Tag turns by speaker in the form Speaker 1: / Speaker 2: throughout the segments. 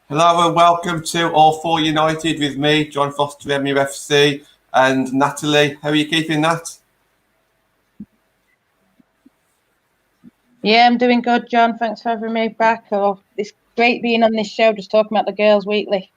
Speaker 1: Hello and welcome to All For United with me, John Foster, MUFC, and Natalie. How are you keeping, Nat?
Speaker 2: Yeah, I'm doing good, John. Thanks for having me back. Oh, it's great being on this show, just talking about the girls weekly.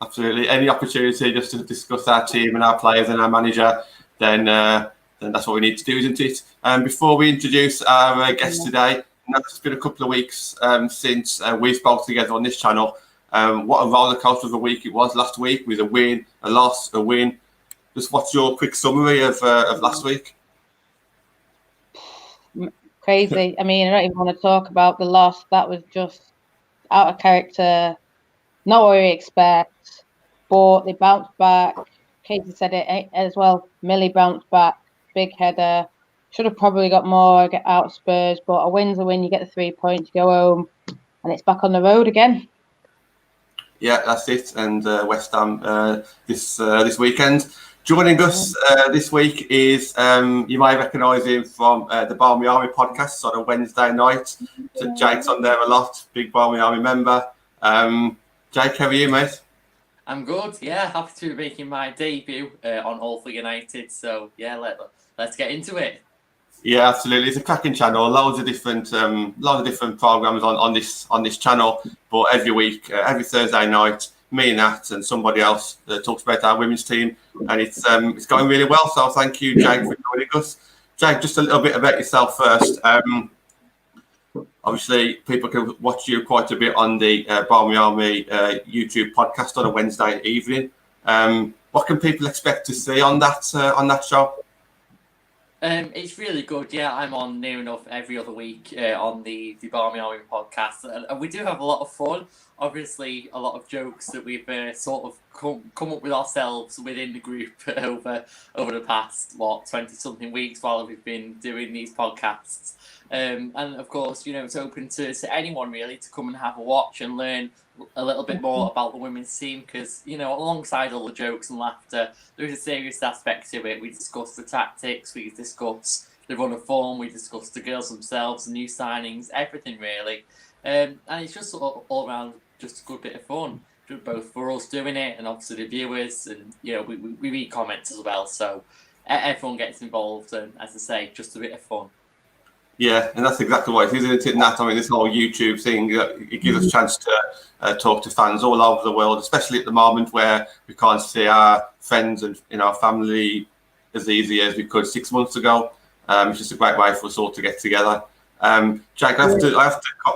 Speaker 1: Absolutely. Any opportunity just to discuss our team and our players and our manager, then that's what we need to do, isn't it? Before we introduce our guest today, it's been a couple of weeks since we spoke together on this channel. What a roller coaster of a week it was last week, with a win, a loss, a win. Just what's your quick summary of last week?
Speaker 2: Crazy. I mean, I don't even want to talk about the loss. That was just out of character. Not what we expect. But they bounced back. Katie said it as well. Millie bounced back. Big header. Should have probably got more out of Spurs, but a win's a win. You get the 3 points, you go home, and it's back on the road again.
Speaker 1: Yeah, that's it. And West Ham this weekend. Joining us this week is, you may recognise him from the Barmy Army podcast on a Wednesday night. So Jake's on there a lot, big Barmy Army member. Jake, how are you, mate?
Speaker 3: I'm good, yeah. Happy to be making my debut on All For United. So, yeah, let's get into it.
Speaker 1: Yeah, absolutely. It's a cracking channel. Loads of different programs on this channel. But every week, every Thursday night, me and Nat and somebody else talks about our women's team, and it's going really well. So thank you, Jake, for joining us. Jake, just a little bit about yourself first. Obviously, people can watch you quite a bit on the Barmy Army YouTube podcast on a Wednesday evening. What can people expect to see on that show?
Speaker 3: It's really good. Yeah, I'm on near enough every other week on the Barmy Army podcast, and we do have a lot of fun. Obviously, a lot of jokes that we've sort of come up with ourselves within the group over the past 20-something weeks while we've been doing these podcasts. And of course, it's open to anyone really to come and have a watch and learn a little bit more about the women's team, because alongside all the jokes and laughter, there is a serious aspect to it. We discuss the tactics, we discuss the run of form, we discuss the girls themselves, the new signings, everything really, and it's just sort of all around just a good bit of fun, both for us doing it and obviously the viewers, and we read comments as well, so everyone gets involved, and as I say, just a bit of fun.
Speaker 1: Yeah, and that's exactly what it is, isn't it, Nat? I mean, this whole YouTube thing, it gives us a chance to talk to fans all over the world, especially at the moment where we can't see our friends and our family as easy as we could 6 months ago. It's just a great way for us all to get together. Jake, I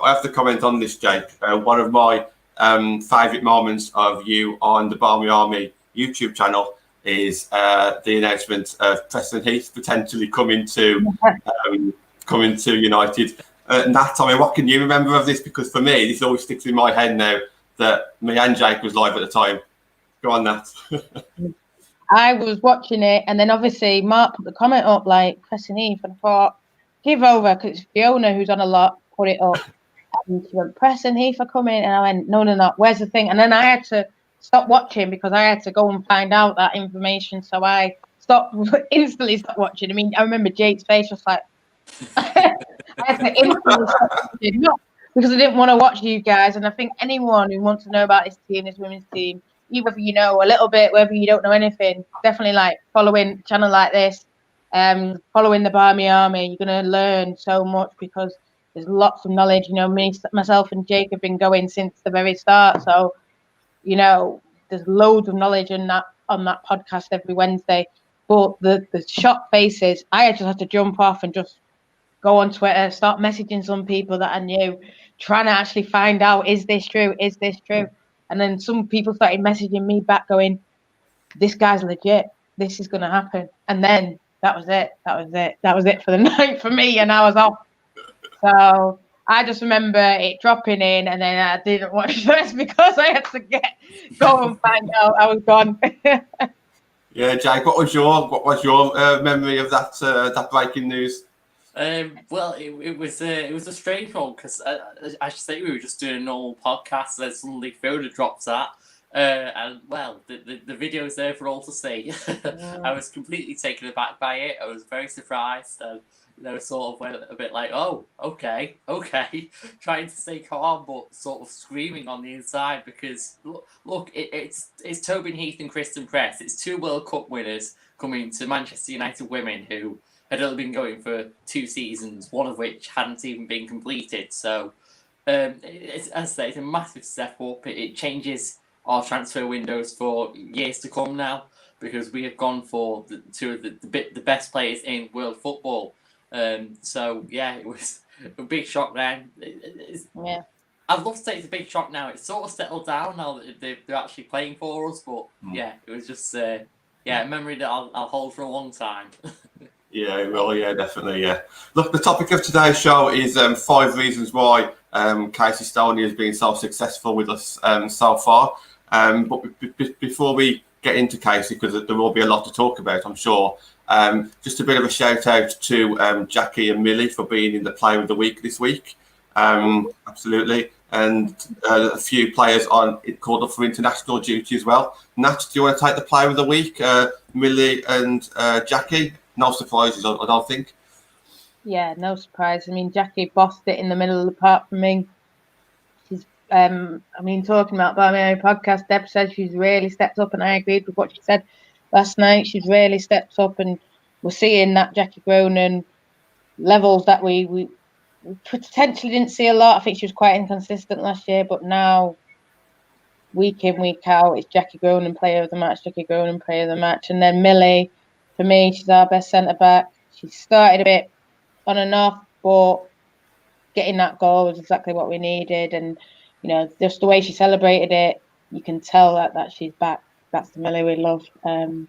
Speaker 1: have to comment on this, Jake. One of my favourite moments of you on the Barmy Army YouTube channel is the announcement of Preston Heath potentially coming to United. Nat, I mean, what can you remember of this? Because for me, this always sticks in my head now that me and Jake was live at the time. Go on, Nat.
Speaker 2: I was watching it, and then obviously Mark put the comment up like Preston Heath, and I thought, give over, because it's Fiona who's on a lot, put it up. And she went, Preston Heath are coming, and I went, no, where's the thing? And then I had to stop watching because I had to go and find out that information. So I instantly stopped watching. I mean, I remember Jake's face was like, I had to instantly stop watching, not because I didn't want to watch you guys. And I think anyone who wants to know about this team, this women's team, whether you know a little bit, whether you don't know anything, definitely like following a channel like this, following the Barmy Army. You're going to learn so much because there's lots of knowledge. Myself and Jake have been going since the very start. So, there's loads of knowledge on that podcast every Wednesday. But the shocked faces, I just had to jump off and just go on Twitter, start messaging some people that I knew, trying to actually find out, is this true? Is this true? And then some people started messaging me back going, this guy's legit. This is going to happen. And then that was it. That was it for the night for me. And I was off. So I just remember it dropping in, and then I didn't watch the rest because I had to go and find out I was gone.
Speaker 1: Yeah, Jake, what was your memory of that breaking news?
Speaker 3: Well, it was a strange one because I should say we were just doing a normal podcast, and then suddenly Fiona drops that, And well, the video is there for all to see. I was completely taken aback by it. I was very surprised, and sort of went a bit like, "Oh, okay," trying to stay calm, but sort of screaming on the inside because look, it's Tobin Heath and Kristen Press. It's two World Cup winners coming to Manchester United women who had only been going for 2 seasons, one of which hadn't even been completed. So, as I say, it's a massive step up. It changes our transfer windows for years to come now because we have gone for two of the best players in world football. So yeah, it was a big shock then.
Speaker 2: Yeah.
Speaker 3: I'd love to say it's a big shock now. It's sort of settled down now that they're actually playing for us. But yeah, it was just a memory that I'll hold for a long time.
Speaker 1: Yeah, well, yeah, definitely, yeah. Look, the topic of today's show is 5 reasons why Casey Stoney has been so successful with us so far. But before we get into Casey, because there will be a lot to talk about, I'm sure, just a bit of a shout out to Jackie and Millie for being in the Player of the Week this week. Absolutely. And a few players called up for international duty as well. Nat, do you want to take the Player of the Week? Millie and Jackie? No surprises, I don't think.
Speaker 2: Yeah, no surprise. I mean, Jackie bossed it in the middle of the park for me. She's, talking about Barmy Army podcast, Deb said she's really stepped up, and I agreed with what she said last night. She's really stepped up, and we're seeing that Jackie Groenen levels that we potentially didn't see a lot. I think she was quite inconsistent last year, but now, week in, week out, it's Jackie Groenen player of the match, and then Millie. For me, she's our best centre-back. She started a bit on and off, but getting that goal was exactly what we needed. And, just the way she celebrated it, you can tell that she's back. That's the Millie we love. The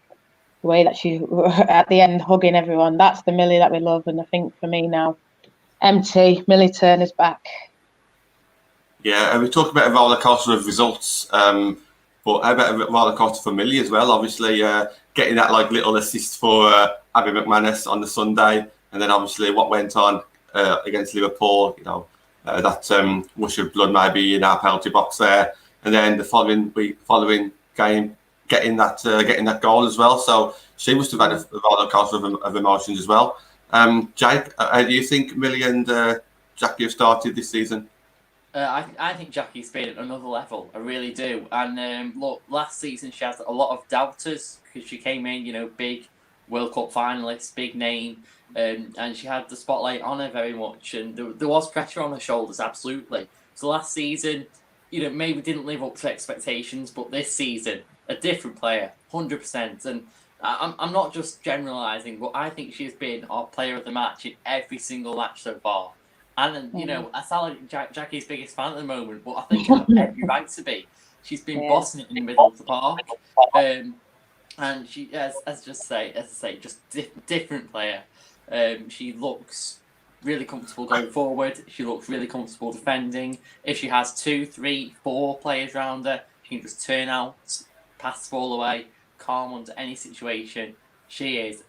Speaker 2: way that she, at the end, hugging everyone, that's the Millie that we love. And I think for me now, Millie Turner's back.
Speaker 1: Yeah, and we talk about a roller coaster of results, but how about a roller coaster for Millie as well? Obviously, getting that little assist for Abby McManus on the Sunday, and then obviously what went on against Liverpool. That rush of blood maybe in our penalty box there, and then the following game getting that goal as well. So she must have had a roller coaster of emotions as well. Jake, how do you think Millie and Jackie have started this season?
Speaker 3: I think Jackie's been at another level. I really do. And look, last season she had a lot of doubters because she came in, big World Cup finalist, big name, and she had the spotlight on her very much. And there was pressure on her shoulders, absolutely. So last season, maybe didn't live up to expectations, but this season, a different player, 100%. And I'm not just generalising, but I think she's been our player of the match in every single match so far. And, I sound like Jackie's biggest fan at the moment, but I think I have every right to be. She's been bossing it in the middle of the park. And she, as I say, just different player. She looks really comfortable going forward. She looks really comfortable defending. If she has 2, 3, 4 players around her, she can just turn out, pass the ball away, calm under any situation. She is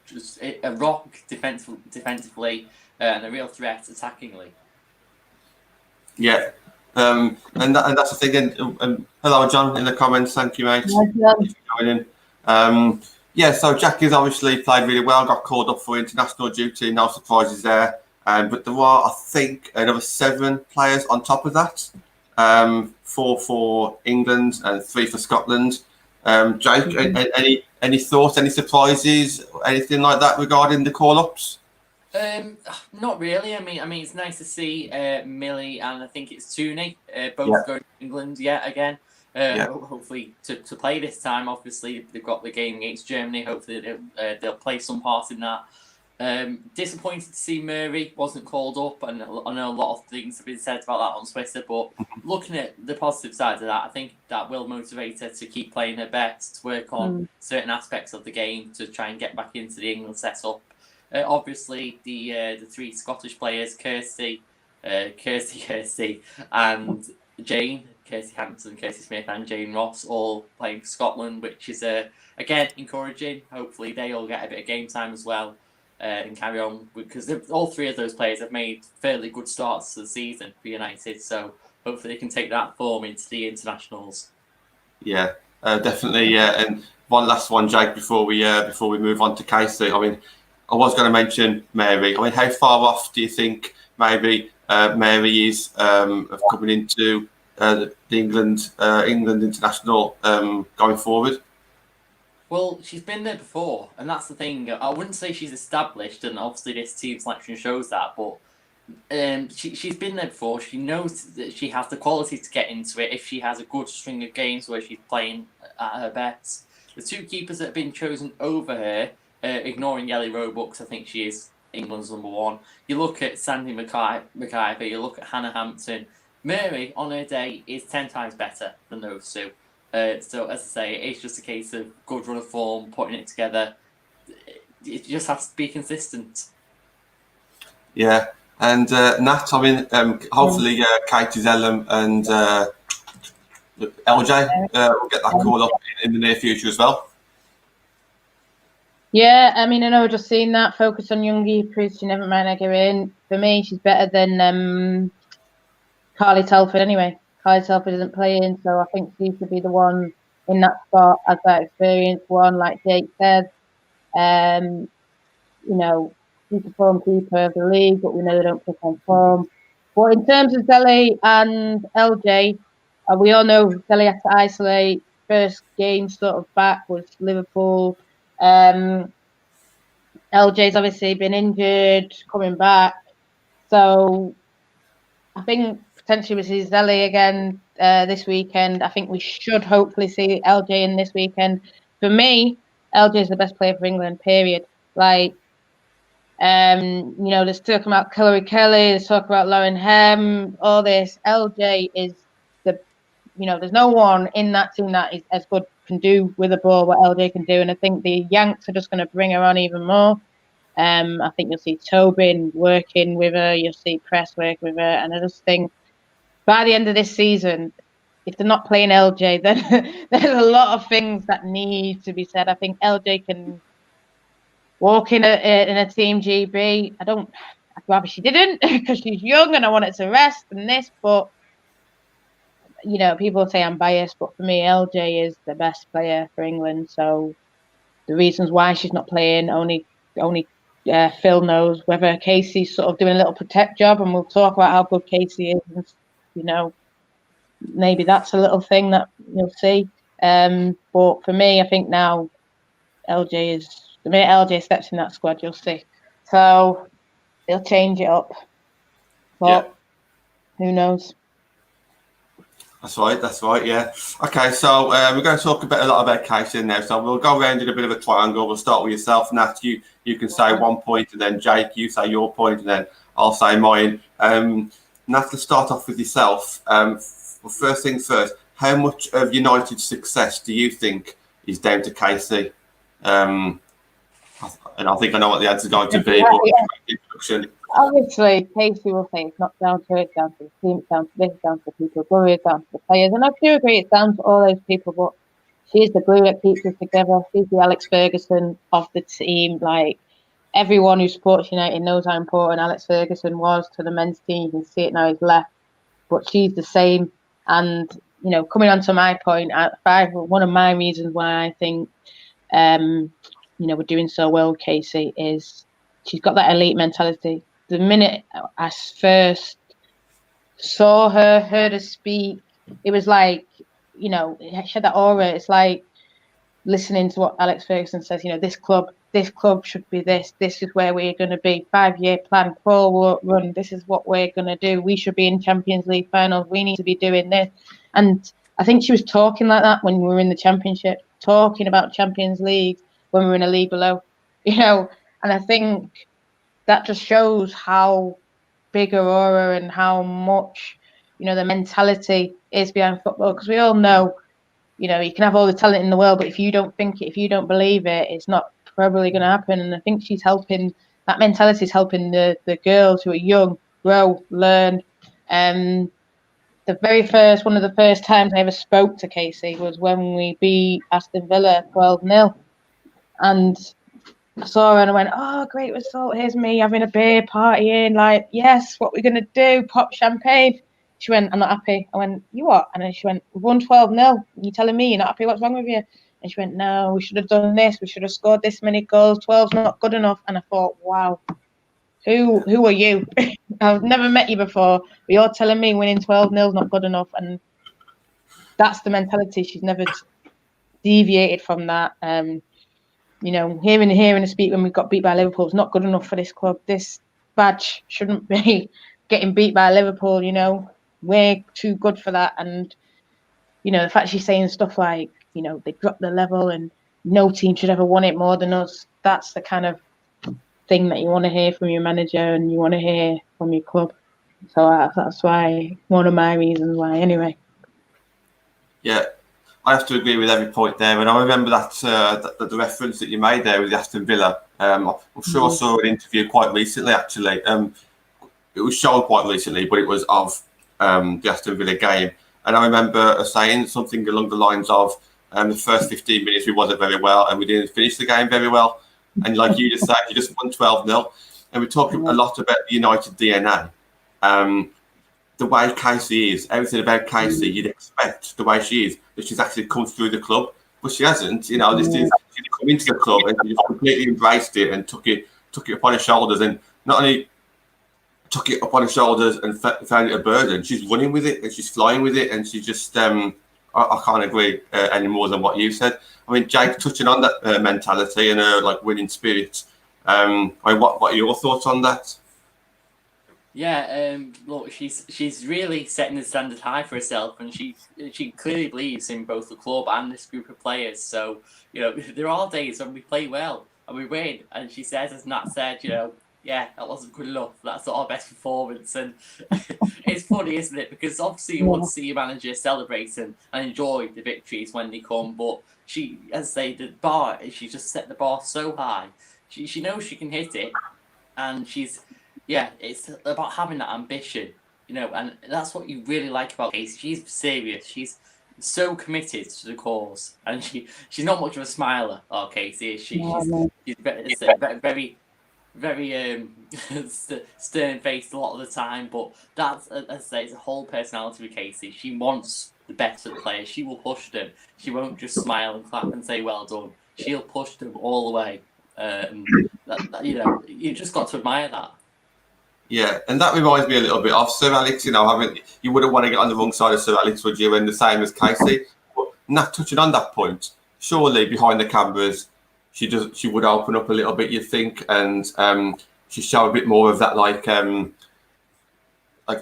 Speaker 3: just a rock defensively. And a real threat attackingly.
Speaker 1: Yeah, and that's the thing. And hello, John, in the comments. Thank you, mate. Thanks for joining. So Jackie's obviously played really well. Got called up for international duty. No surprises there. But there are, I think, another 7 players on top of that. 4 for England and 3 for Scotland. Jake, any thoughts? Any surprises? Anything like that regarding the call-ups?
Speaker 3: Not really. I mean, it's nice to see Millie and I think it's Stoney both going to England yet again. Hopefully to play this time. Obviously, they've got the game against Germany. Hopefully, they'll play some part in that. Disappointed to see Murray wasn't called up, and I know a lot of things have been said about that on Twitter. But looking at the positive side of that, I think that will motivate her to keep playing her best, to work on certain aspects of the game to try and get back into the England setup. Obviously, the 3 Scottish players, Kirsty, and Jane, Kirsty Hampson, Kirsty Smith, and Jane Ross, all playing for Scotland, which is again encouraging. Hopefully, they all get a bit of game time as well and carry on, because all 3 of those players have made fairly good starts to the season for United. So hopefully, they can take that form into the internationals.
Speaker 1: Yeah, definitely. Yeah, and one last one, Jake, before we move on to Casey. I mean, I was going to mention Mary. I mean, how far off do you think maybe Mary is of coming into the England international going forward?
Speaker 3: Well, she's been there before, and that's the thing. I wouldn't say she's established, and obviously this team selection shows that, but she's been there before. She knows that she has the quality to get into it if she has a good string of games where she's playing at her best. The two keepers that have been chosen over her, ignoring Yelly Roebucks, I think she is England's number one. You look at Sandy McIver, you look at Hannah Hampton. Mary, on her day, is 10 times better than those two. So, as I say, it's just a case of good run of form, putting it together. You just have to be consistent.
Speaker 1: Yeah. And Nat, I mean, hopefully Katie Zellum and LJ will get that call up in the near future as well.
Speaker 2: Yeah, I mean, I know, just seen that. Focus on young keepers. She never mind, I go in. For me, she's better than Carly Telford anyway. Carly Telford isn't playing, so I think she should be the one in that spot as that experienced one, like Jake said. You know, she's the form keeper of the league, but we know they don't pick on form. But in terms of Zelly and LJ, we all know Zelly had to isolate. First game sort of back was Liverpool. LJ's obviously been injured, coming back. So I think potentially we see Zelly again this weekend. I think we should hopefully see LJ in this weekend. For me, LJ is the best player for England, period. Like, you know, there's talk about Chloe Kelly, there's talk about Lauren Hem, all this. LJ is there's no one in that team that is as good, can do with the ball what LJ can do. And I think the Yanks are just going to bring her on even more. I think you'll see Tobin working with her, you'll see Press working with her. And I just think by the end of this season, if they're not playing LJ, then there's a lot of things that need to be said. I think LJ can walk in a team GB. I'd rather she didn't because she's young and I wanted to rest and this, but you know, people say I'm biased, but for me, LJ is the best player for England. So the reasons why she's not playing, only Phil knows. Whether Casey's sort of doing a little protect job, and we'll talk about how good Casey is. And, you know, maybe that's a little thing that you'll see. But for me, I think now LJ is the minute LJ steps in that squad, you'll see. So they'll change it up. But who knows?
Speaker 1: That's right, yeah. Okay, so we're going to talk a lot about Casey now. So we'll go around in a bit of a triangle. We'll start with yourself, Nat. You can say 1 point, and then Jake, you say your point, and then I'll say mine. Nat, let's start off with yourself. Well, first things first, how much of United's success do you think is down to Casey? And I think I know what the answer is going to be, but introduction.
Speaker 2: Obviously, Casey will say it's not down to it, it's down to the team, it's down to this, it's down to the people, it's down to the players. And I do agree it's down to all those people, but she's the glue that keeps us together. She's the Alex Ferguson of the team. Like, everyone who supports United knows how important Alex Ferguson was to the men's team. You can see it now, he's left. But she's the same. And, you know, coming on to my point, one of my reasons why I think, you know, we're doing so well with Casey is she's got that elite mentality. The minute I first saw her, heard her speak, it was like, you know, she had that aura. It's like listening to what Alex Ferguson says, you know, this club should be this is where we're going to be, 5-year plan, crawl, run, this is what we're going to do. We should be in Champions League finals. We need to be doing this. And I think she was talking like that when we were in the Championship, talking about Champions League when we were in a league below, you know, and I think that just shows how big her aura and how much, you know, the mentality is behind football. Because we all know, you know, you can have all the talent in the world, but if you don't think it, if you don't believe it, it's not probably going to happen. And I think she's helping, that mentality is helping the girls who are young grow, learn. One of the first times I ever spoke to Casey was when we beat Aston Villa 12-0. And I saw her and I went, oh, great result. Here's me having a beer, partying. Like, yes, what we're going to do, pop champagne. She went, I'm not happy. I went, you what? And then she went, we've won 12-0. You telling me you're not happy? What's wrong with you? And she went, no, we should have done this. We should have scored this many goals. 12's not good enough. And I thought, wow, who are you? I've never met you before, but you're telling me winning 12-0 is not good enough. And that's the mentality. She's never deviated from that. You know, hearing her speak when we got beat by Liverpool is not good enough for this club. This badge shouldn't be getting beat by Liverpool, you know. We're too good for that. And, you know, the fact she's saying stuff like, you know, they dropped the level and no team should ever won it more than us. That's the kind of thing that you want to hear from your manager and you want to hear from your club. So that's why, one of my reasons why, anyway.
Speaker 1: Yeah, I have to agree with every point there. And I remember that the reference that you made there with the Aston Villa. I'm sure I saw an interview quite recently, actually. It was shown quite recently, but it was of the Aston Villa game. And I remember saying something along the lines of the first 15 minutes we wasn't very well and we didn't finish the game very well. And like you just said, you just won 12-0. And we're talking a lot about the United DNA. The way Casey is, everything about Casey, you'd expect the way she is, that she's actually come through the club. But she hasn't. You know, she's come into the club and she just completely embraced it and took it upon her shoulders. And not only took it upon her shoulders and found it a burden, she's running with it and she's flying with it. And she just, I can't agree any more than what you said. I mean, Jake, touching on that mentality and her like winning spirit. I mean, what are your thoughts on that?
Speaker 3: Yeah, look, she's really setting the standard high for herself, and she clearly believes in both the club and this group of players. So, you know, there are days when we play well and we win, and she says, as Nat said, you know, yeah, that wasn't good enough. That's not our best performance, and it's funny, isn't it? Because obviously you want to see your manager celebrating and enjoy the victories when they come, but she, as I say, she just set the bar so high. She knows she can hit it, and yeah, it's about having that ambition, you know, and that's what you really like about Casey. She's serious. She's so committed to the cause, and she's not much of a smiler. Oh, Casey, she's very, very stern-faced a lot of the time. But that's, as I say, it's a whole personality with Casey. She wants the best of the players. She will push them. She won't just smile and clap and say well done. She'll push them all the way. You know, you just got to admire that.
Speaker 1: Yeah, and that reminds me a little bit of Sir Alex. You know, you wouldn't want to get on the wrong side of Sir Alex, would you? And the same as Casey. But not touching on that point, surely behind the cameras, she would open up a little bit, you think, and she show a bit more of that, like a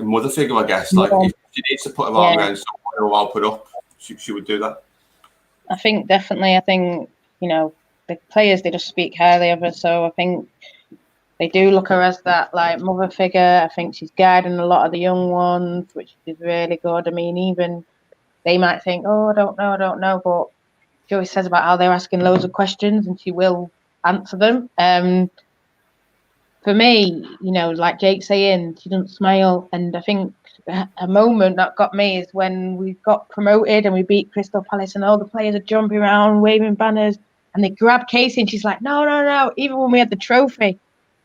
Speaker 1: mother figure, I guess. Like if she needs to put her arm around someone or open up, she would do that.
Speaker 2: I think definitely. I think, you know, the players, they just speak highly of her, so I think they do look at her as that like mother figure. I think she's guiding a lot of the young ones, which is really good. I mean, even they might think, oh, I don't know, but she always says about how they're asking loads of questions and she will answer them. For me, you know, like Jake saying, she doesn't smile, and I think a moment that got me is when we got promoted and we beat Crystal Palace, and all the players are jumping around, waving banners, and they grab Casey, and she's like, no. Even when we had the trophy.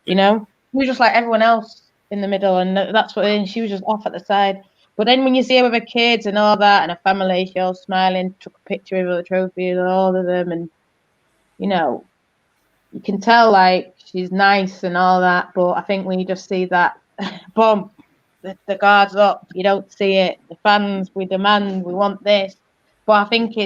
Speaker 2: You know, we were just like everyone else in the middle, and that's what. And she was just off at the side. But then when you see her with her kids and all that, and her family, she all smiling, took a picture of the trophy and all of them, and you know, you can tell like she's nice and all that. But I think when you just see that, boom, the guards up, you don't see it. The fans, we demand, we want this. But I think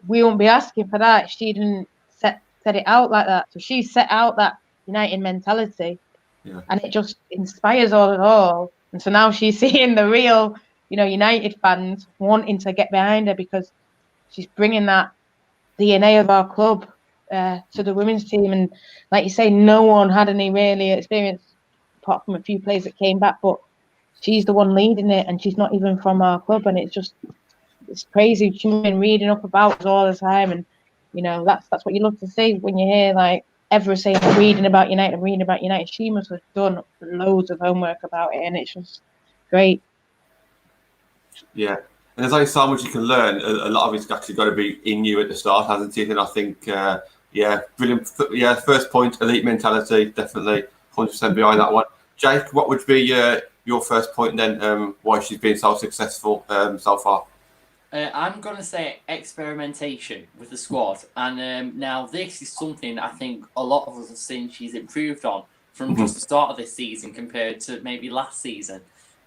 Speaker 2: we won't be asking for that. She didn't set it out like that. So she set out that United mentality, and it just inspires all. And so now she's seeing the real, you know, United fans wanting to get behind her because she's bringing that DNA of our club to the women's team. And like you say, no one had any really experience apart from a few players that came back, but she's the one leading it, and she's not even from our club. And it's crazy. She's been reading up about us all the time, and you know, that's what you love to see when you hear like Ever saying I'm reading about United. She must have done loads of homework about it, and it's just great.
Speaker 1: Yeah, and there's only so much you can learn. A lot of it's actually got to be in you at the start, hasn't it? And I think, brilliant. Yeah, first point, elite mentality, definitely 100% behind that one. Jake, what would be your first point then, why she's been so successful so far?
Speaker 3: I'm going to say experimentation with the squad. And now this is something I think a lot of us have seen she's improved on from just the start of this season compared to maybe last season.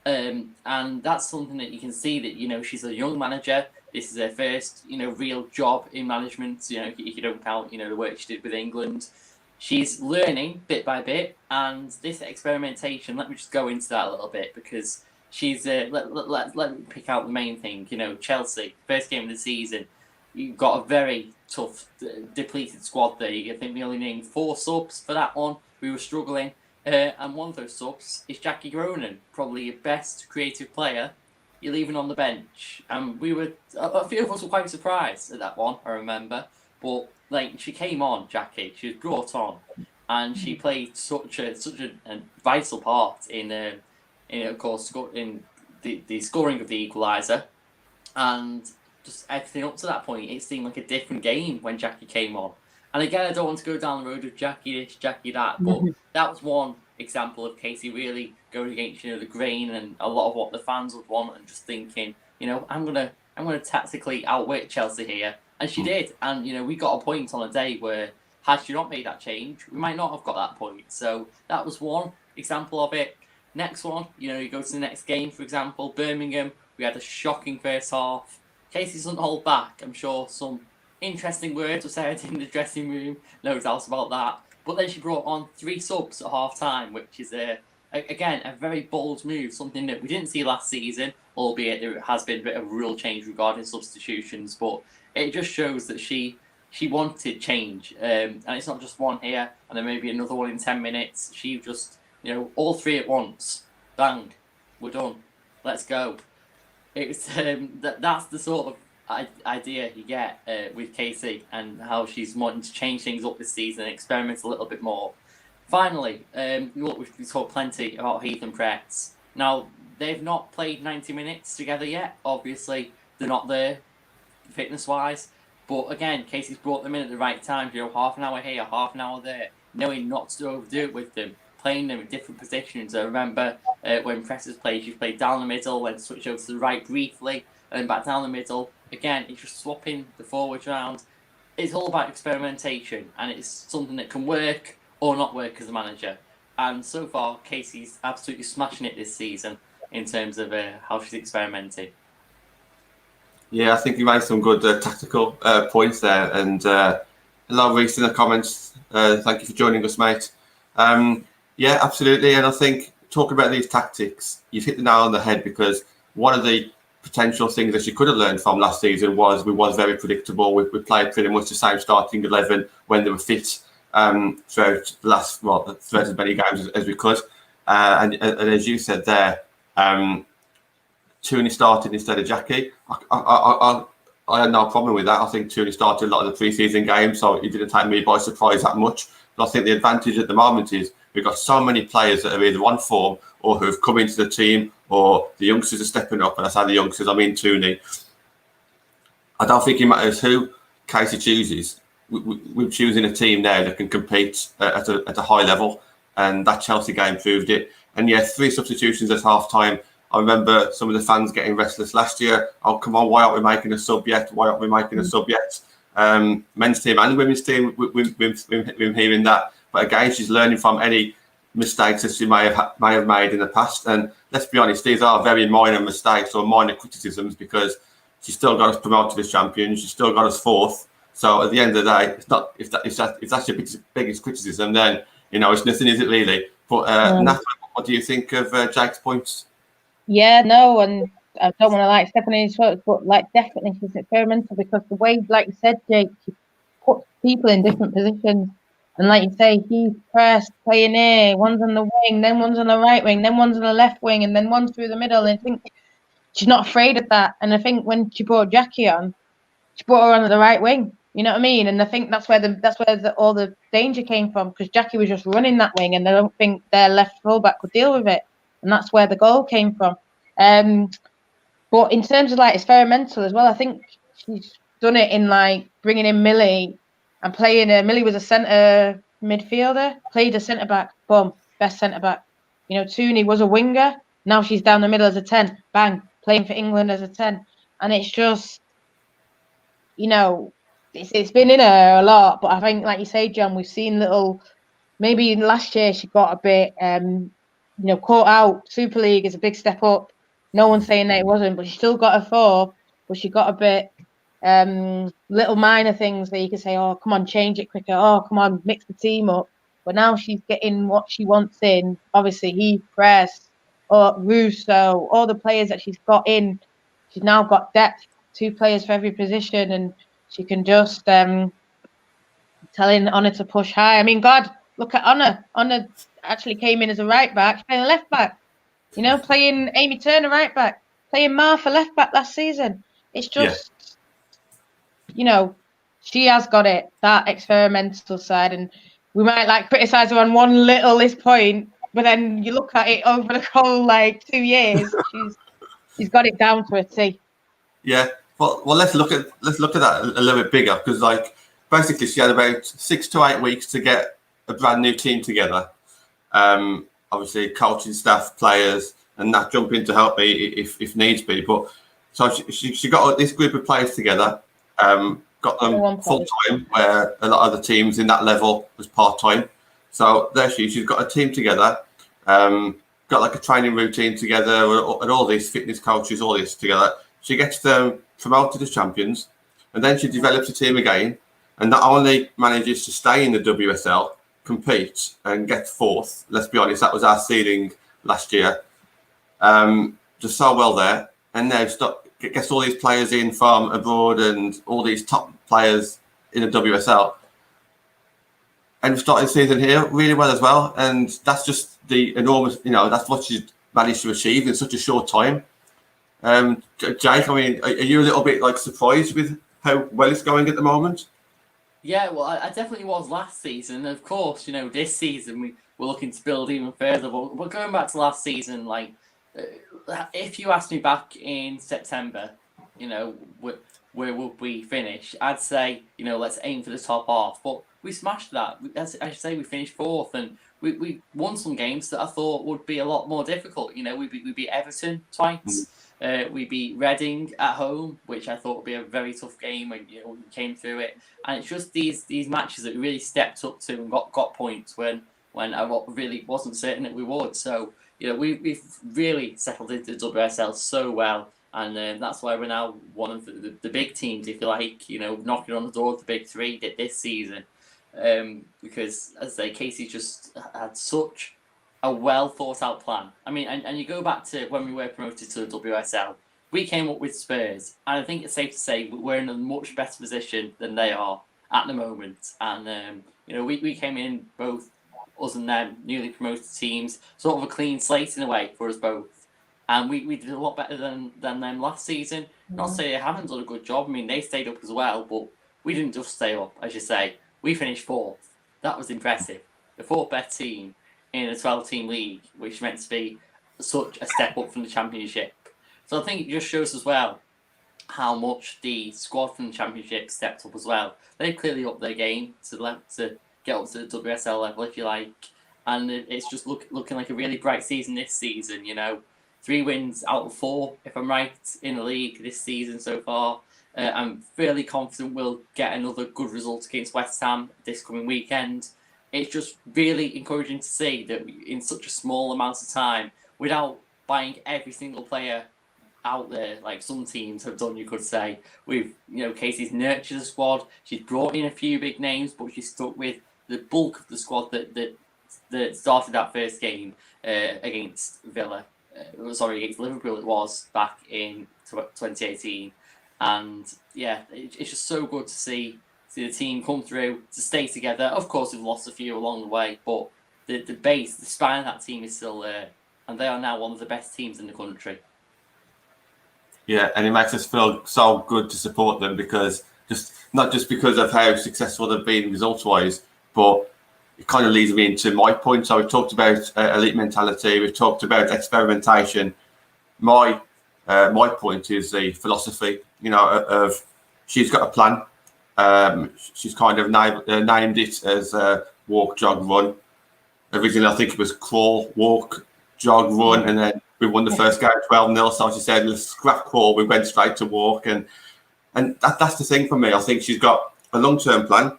Speaker 3: And that's something that you can see that, you know, she's a young manager. This is her first, you know, real job in management. You know, if you don't count, you know, the work she did with England. She's learning bit by bit. And this experimentation, let me just go into that a little bit because she's, let me pick out the main thing. You know, Chelsea, first game of the season, you've got a very tough, depleted squad there. I think we only named 4 subs for that one. We were struggling. And one of those subs is Jackie Groenen, probably your best creative player. You're leaving on the bench. And we were, a few of us were quite surprised at that one, I remember. But, like, she came on, Jackie. She was brought on. And she played such a vital part in of course, in the scoring of the equaliser. And just everything up to that point, it seemed like a different game when Jackie came on. And again, I don't want to go down the road of Jackie this, Jackie that, but that was one example of Casey really going against, you know, the grain and a lot of what the fans would want, and just thinking, you know, I'm gonna tactically outwit Chelsea here, and she did. And you know, we got a point on a day where had she not made that change, we might not have got that point. So that was one example of it. Next one, you know, you go to the next game, for example, Birmingham. We had a shocking first half. Casey doesn't hold back. I'm sure some interesting words were said in the dressing room, no doubt about that. But then she brought on 3 subs at half time, which is again a very bold move, something that we didn't see last season, albeit there has been a bit of a rule change regarding substitutions. But it just shows that she wanted change, and it's not just one here and then maybe another one in 10 minutes. She just, you know, all 3 at once, bang, we're done, let's go. It's that's the sort of idea you get with Casey, and how she's wanting to change things up this season and experiment a little bit more. Finally, look, we've talked plenty about Heath and Pretz. Now, they've not played 90 minutes together yet. Obviously, they're not there fitness-wise. But again, Casey's brought them in at the right time. You know, half an hour here, half an hour there, knowing not to overdo it with them, playing them in different positions. I remember when Pretz played, she played down the middle, then switched over to the right briefly, and then back down the middle. Again, it's just swapping the forwards around. It's all about experimentation, and it's something that can work or not work as a manager. And so far, Casey's absolutely smashing it this season in terms of how she's experimenting.
Speaker 1: Yeah, I think you made some good tactical points there. And hello, Reece, in the comments. Thank you for joining us, mate. Yeah, absolutely. And I think talking about these tactics, you've hit the nail on the head, because one of the potential things that she could have learned from last season was we was very predictable. We played pretty much the same starting 11 when they were fit throughout the last, throughout as many games as we could. And as you said there, Stoney started instead of Jackie. I had no problem with that. I think Stoney started a lot of the pre-season games, so it didn't take me by surprise that much. But I think the advantage at the moment is we've got so many players that are either on form or who've come into the team, or the youngsters are stepping up. And I say the youngsters, I mean Stoney. I don't think it matters who Casey chooses. We're choosing a team now that can compete at a high level, and that Chelsea game proved it. And yeah, 3 substitutions at half time. I remember some of the fans getting restless last year. Oh, come on, why aren't we making a sub yet? Why aren't we making a sub yet? Men's team and women's team, we're hearing that. But again, she's learning from any mistakes that she may have made in the past. And let's be honest, these are very minor mistakes or minor criticisms, because she's still got us promoted as champions. She's still got us 4th. So at the end of the day, it's not if that's your biggest criticism, then you know it's nothing, is it really? But Nat, what do you think of Jake's points?
Speaker 2: Yeah, no, and I don't want to like step on his foot, but like definitely she's experimental, because the way, like you said, Jake, she puts people in different positions, and like you say, he's pressed, playing here, one's on the wing, then one's on the right wing, then one's on the left wing, and then one's through the middle. And I think she's not afraid of that. And I think when she brought Jackie on, she brought her on at the right wing. You know what I mean? And I think that's where all the danger came from, because Jackie was just running that wing, and I don't think their left fullback could deal with it. And that's where the goal came from. But in terms of like experimental as well, I think she's done it in like bringing in Millie and playing her. Millie was a centre midfielder, played a centre back, boom, best centre back. You know, Stoney was a winger, Now she's down the middle as a 10. Bang, playing for England as a 10. And it's just, you know, it's been in her a lot. But I think, like you say, John, we've seen little. Maybe last year she got a bit, caught out. Super League is a big step up. No one's saying that it wasn't, but she still got a 4. But she got a bit little minor things that you can say, oh, come on, change it quicker. Oh, come on, mix the team up. But now she's getting what she wants in. Obviously, he press, or Russo, all the players that she's got in. She's now got depth, 2 players for every position, and she can just telling Honor to push high. I mean, God, look at Honor. Honor actually came in as a right back, playing a left back. Playing Amy Turner right back, playing Martha left back last season. It's just, she has got it, that experimental side, and we might criticise her on one little point, but then you look at it over the whole 2 years, she's got it down to a T.
Speaker 1: Yeah. Well, let's look at that a little bit bigger, because basically she had about 6 to 8 weeks to get a brand new team together. Obviously, coaching staff, players, and that jump in to help me if needs be. But so she got this group of players together, got them full time, where a lot of the teams in that level was part time. So there she's got a team together, got a training routine together, and all these fitness coaches, all this together. She gets them promoted as champions, and then she develops a team again, and not only manages to stay in the WSL, compete and get 4th. Let's be honest, that was our ceiling last year. Just so well there, and now gets all these players in from abroad and all these top players in the WSL. And we started the season here really well as well, and that's just the enormous, that's what she's managed to achieve in such a short time. Jake, I mean, are you a little bit surprised with how well it's going at the moment?
Speaker 3: Yeah, well, I definitely was last season. Of course, this season we're looking to build even further. But going back to last season, if you asked me back in September, where would we finish? I'd say, let's aim for the top half. But we smashed that. As I say, we finished 4th, and we won some games that I thought would be a lot more difficult. We beat Everton twice. We beat Reading at home, which I thought would be a very tough game when we came through it. And it's just these matches that we really stepped up to and got points when I really wasn't certain that we would. So we've really settled into the WSL so well, and that's why we're now one of the big teams, if you like. Knocking on the door of the big 3 this season, because as I say, Casey just had such a well thought out plan. I mean, and you go back to when we were promoted to the WSL, we came up with Spurs, and I think it's safe to say we're in a much better position than they are at the moment. And we came in, both us and them, newly promoted teams, sort of a clean slate in a way for us both, and we did a lot better than them last season. Not to say they haven't done a good job. I mean, they stayed up as well, but we didn't just stay up, as you say. We finished 4th. That was impressive. The 4th best team in a 12-team league, which meant to be such a step up from the Championship. So I think it just shows as well how much the squad from the Championship stepped up as well. They've clearly upped their game to get up to the WSL level, if you like. And it's just looking like a really bright season this season, 3 wins out of 4, if I'm right, in the league this season so far. I'm fairly confident we'll get another good result against West Ham this coming weekend. It's just really encouraging to see that in such a small amount of time, without buying every single player out there, like some teams have done, you could say. Casey's nurtured the squad. She's brought in a few big names, but she's stuck with the bulk of the squad that started that first game against against Liverpool. It was back in 2018, and yeah, it's just so good to see the team come through, to stay together. Of course, we've lost a few along the way, but the base, the spine of that team is still there, and they are now one of the best teams in the country.
Speaker 1: Yeah, and it makes us feel so good to support them, because not just because of how successful they've been results-wise, but it kind of leads me into my point. So we've talked about elite mentality, we've talked about experimentation. My point is the philosophy, of she's got a plan. She's kind of named it as walk, jog, run. Originally, I think it was crawl, walk, jog, run, and then we won the first game 12-0. So she said, let's scrap call. We went straight to walk. And that's the thing for me. I think she's got a long-term plan,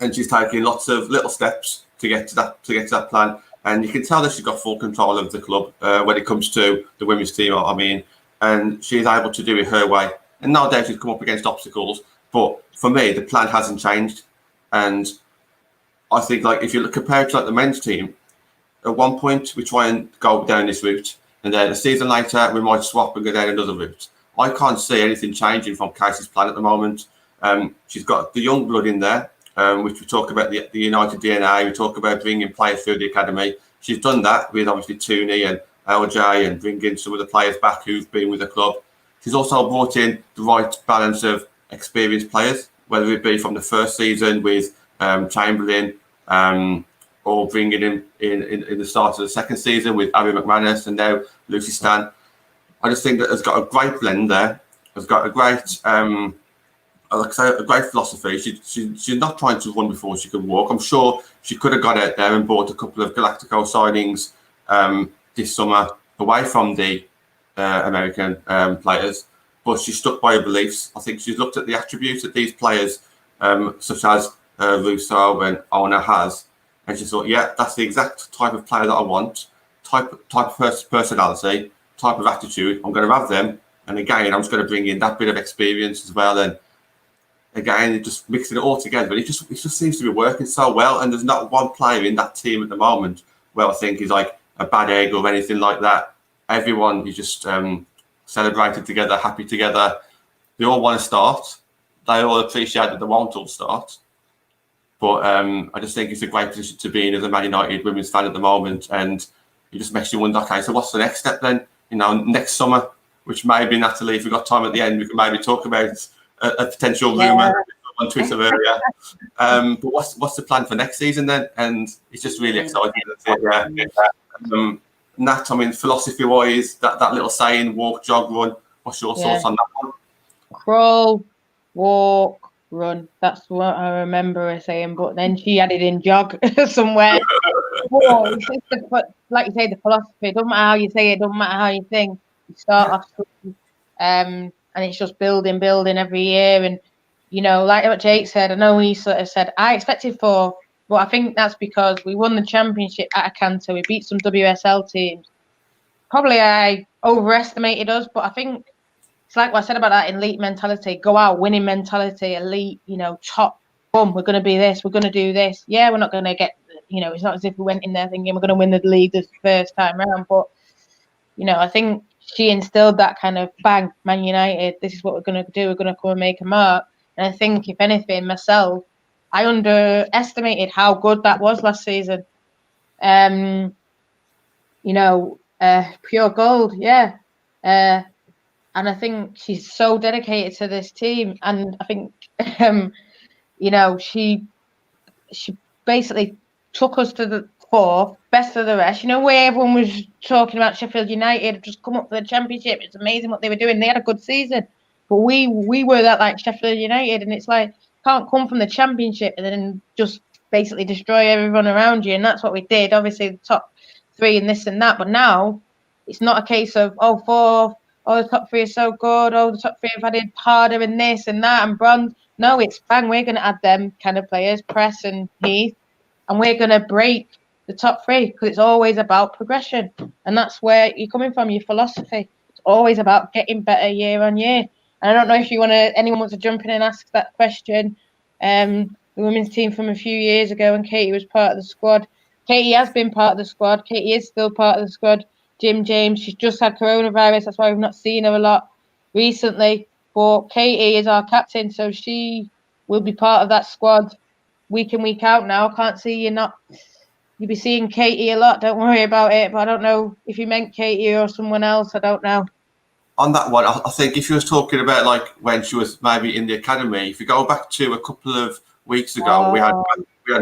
Speaker 1: and she's taking lots of little steps to get to that plan. And you can tell that she's got full control of the club when it comes to the women's team, I mean. And she's able to do it her way. And no doubt she's come up against obstacles. But for me, the plan hasn't changed. And I think, like, if you look compared to like the men's team, at one point we try and go down this route, and then a season later we might swap and go down another route. I can't see anything changing from Casey's plan at the moment. She's got the young blood in there, which we talk about the United DNA. We talk about bringing players through the academy. She's done that with obviously Stoney and LJ, and bringing some of the players back who've been with the club. She's also brought in the right balance of experienced players, whether it be from the first season with Chamberlain, or bringing him in the start of the second season with Abby McManus and now Lucy Stan. I just think that has got a great blend there. Has got a great, like I say, a great philosophy. She's not trying to run before she can walk. I'm sure she could have got out there and bought a couple of Galactico signings this summer away from the American players, but she stuck by her beliefs. I think she's looked at the attributes that these players, such as Russo and Ona has, and she thought, yeah, that's the exact type of player that I want, type of personality, type of attitude. I'm going to have them, and again, I'm just going to bring in that bit of experience as well. And again, just mixing it all together, it just seems to be working so well. And there's not one player in that team at the moment where I think is like a bad egg or anything like that. Everyone is just celebrated together, happy together. They all want to start. They all appreciate that they won't all start. But I just think it's a great position to be in as a Man United women's fan at the moment. And it just makes you wonder, okay, so what's the next step then? You know, next summer, which maybe, Natalie, if we've got time at the end, we can maybe talk about a potential rumour on Twitter earlier. But what's the plan for next season then? And it's just really exciting. Yeah. Nat, I mean, philosophy-wise, that little saying, walk, jog, run, what's your thoughts on that one?
Speaker 2: Crawl, walk, run. That's what I remember her saying, but then she added in jog somewhere. Whoa, it's just like you say, the philosophy. It doesn't matter how you say it, doesn't matter how you think. You start off strong, and it's just building every year. And, you know, like what Jake said, I know he sort of said, I expected 4, but I think that's because we won the championship at Acanto. We beat some WSL teams. Probably I overestimated us, but I think it's like what I said about that elite mentality. Go out, winning mentality, elite, you know, top, boom, we're going to be this, we're going to do this. Yeah, we're not going to get, you know, it's not as if we went in there thinking we're going to win the league this first time around. But, you know, I think she instilled that kind of bang, Man United, this is what we're going to do. We're going to come and make a mark. And I think, if anything, myself, I underestimated how good that was last season. You know, pure gold, yeah. And I think she's so dedicated to this team. And I think, you know, she basically took us to the 4th, best of the rest. You know, where everyone was talking about Sheffield United just come up for the championship. It's amazing what they were doing. They had a good season. But we were that like Sheffield United, and it's like, can't come from the championship and then just basically destroy everyone around you. And that's what we did. Obviously, the top 3 and this and that. But now it's not a case of, 4th, the top 3 are so good. The top 3 have added harder and this and that and bronze. No, it's bang. We're going to add them kind of players, Press and Heath, and we're going to break the top 3 because it's always about progression. And that's where you're coming from, your philosophy. It's always about getting better year on year. And I don't know if anyone wants to jump in and ask that question. The women's team from a few years ago when Katie was part of the squad. Katie has been part of the squad. Katie is still part of the squad. Jim James, she's just had coronavirus. That's why we've not seen her a lot recently. But Katie is our captain, so she will be part of that squad week in, week out now. I can't see you'll be seeing Katie a lot. Don't worry about it. But I don't know if you meant Katie or someone else. I don't know.
Speaker 1: On that one, I think if you was talking about like when she was maybe in the academy, if you go back to a couple of weeks ago, we had